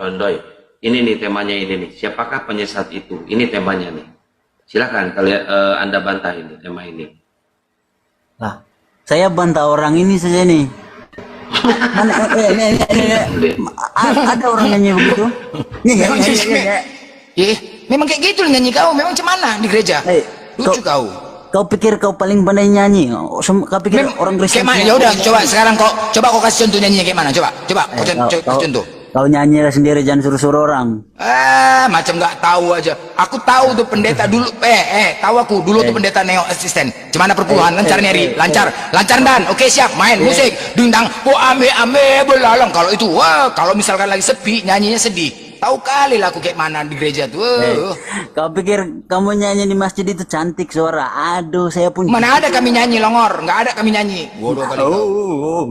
Ini nih temanya ini nih. Siapakah penyesat itu? Ini temanya nih. Silakan kalian Anda bantah ini tema ini. Lah, saya bantah orang ini saja nih. Mana ada orang nyanyi begitu? Memang kayak gitu nyanyi kau, memang cemana di gereja? Lucu kau. Kau pikir kau paling pandai nyanyi? Kau pikir orang Kristen? Ya udah, coba sekarang coba kau kasih contoh nyanyinya kayak mana? Coba kasih contoh. Kau nyanyi sendiri, jangan suruh-suruh orang. Macam nggak tahu aja. Aku tahu tuh pendeta dulu. Tahu aku dulu tuh pendeta neo asisten. Cemana perpuluhan, lancar nyari, lancar dan. Oke siap, main musik, dingdang, ame belalang. Kalau itu, kalau misalkan lagi sepi, nyanyinya sedih. Tahu kali lah aku kayak mana di gereja tuh. Kau pikir kamu nyanyi di masjid itu cantik suara? Aduh, saya pun. Mana ada kami nyanyi longor? Nggak ada kami nyanyi. Bodoh kali kau.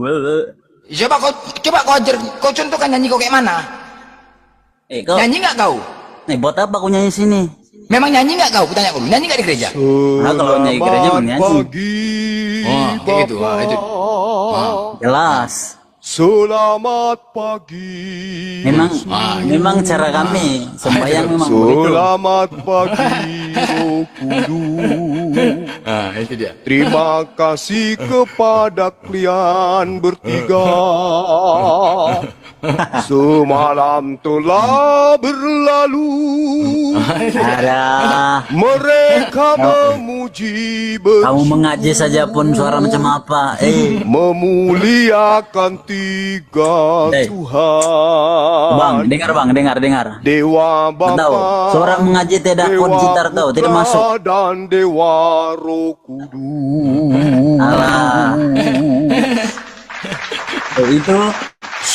Coba kau ajar, kau contohkan nyanyi kau kayak mana? Nyanyi nggak kau? Buat apa aku nyanyi sini? Memang nyanyi nggak kau? Kutanya kau, nyanyi nggak di gereja? Nah, kalau nyanyi gereja memang nyanyi. Kayak gitu, itu. Jelas. Selamat pagi. Memang cara kami sembahyang memang begitu. Selamat pagi Roh Kudus. Itu dia. Terima kasih kepada kalian bertiga. Semalam telah berlalu. Mereka memuji bersujud. Kamu mengaji saja pun suara macam apa? Memuliakan tiga Tuhan. Bang, dengar. Dewa Bapa, suara mengaji tidak Dewa gitar tahu, tidak Putra, masuk. dan Dewa Roh Kudus. Itu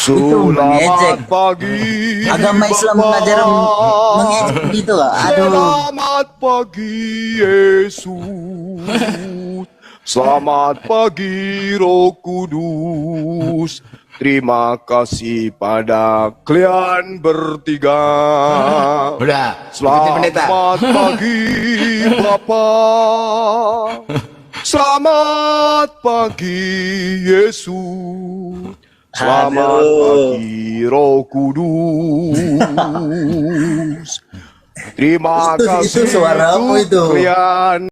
Selamat pagi agama Islam Bapa. mengajar mengejek gitu. Selamat pagi Yesus. Selamat pagi Roh Kudus. Terima kasih pada kalian bertiga. Selamat pagi Bapa. Selamat pagi Yesus. Selamat pagi Roh Kudus. Terima kasih suaramu itu. kalian.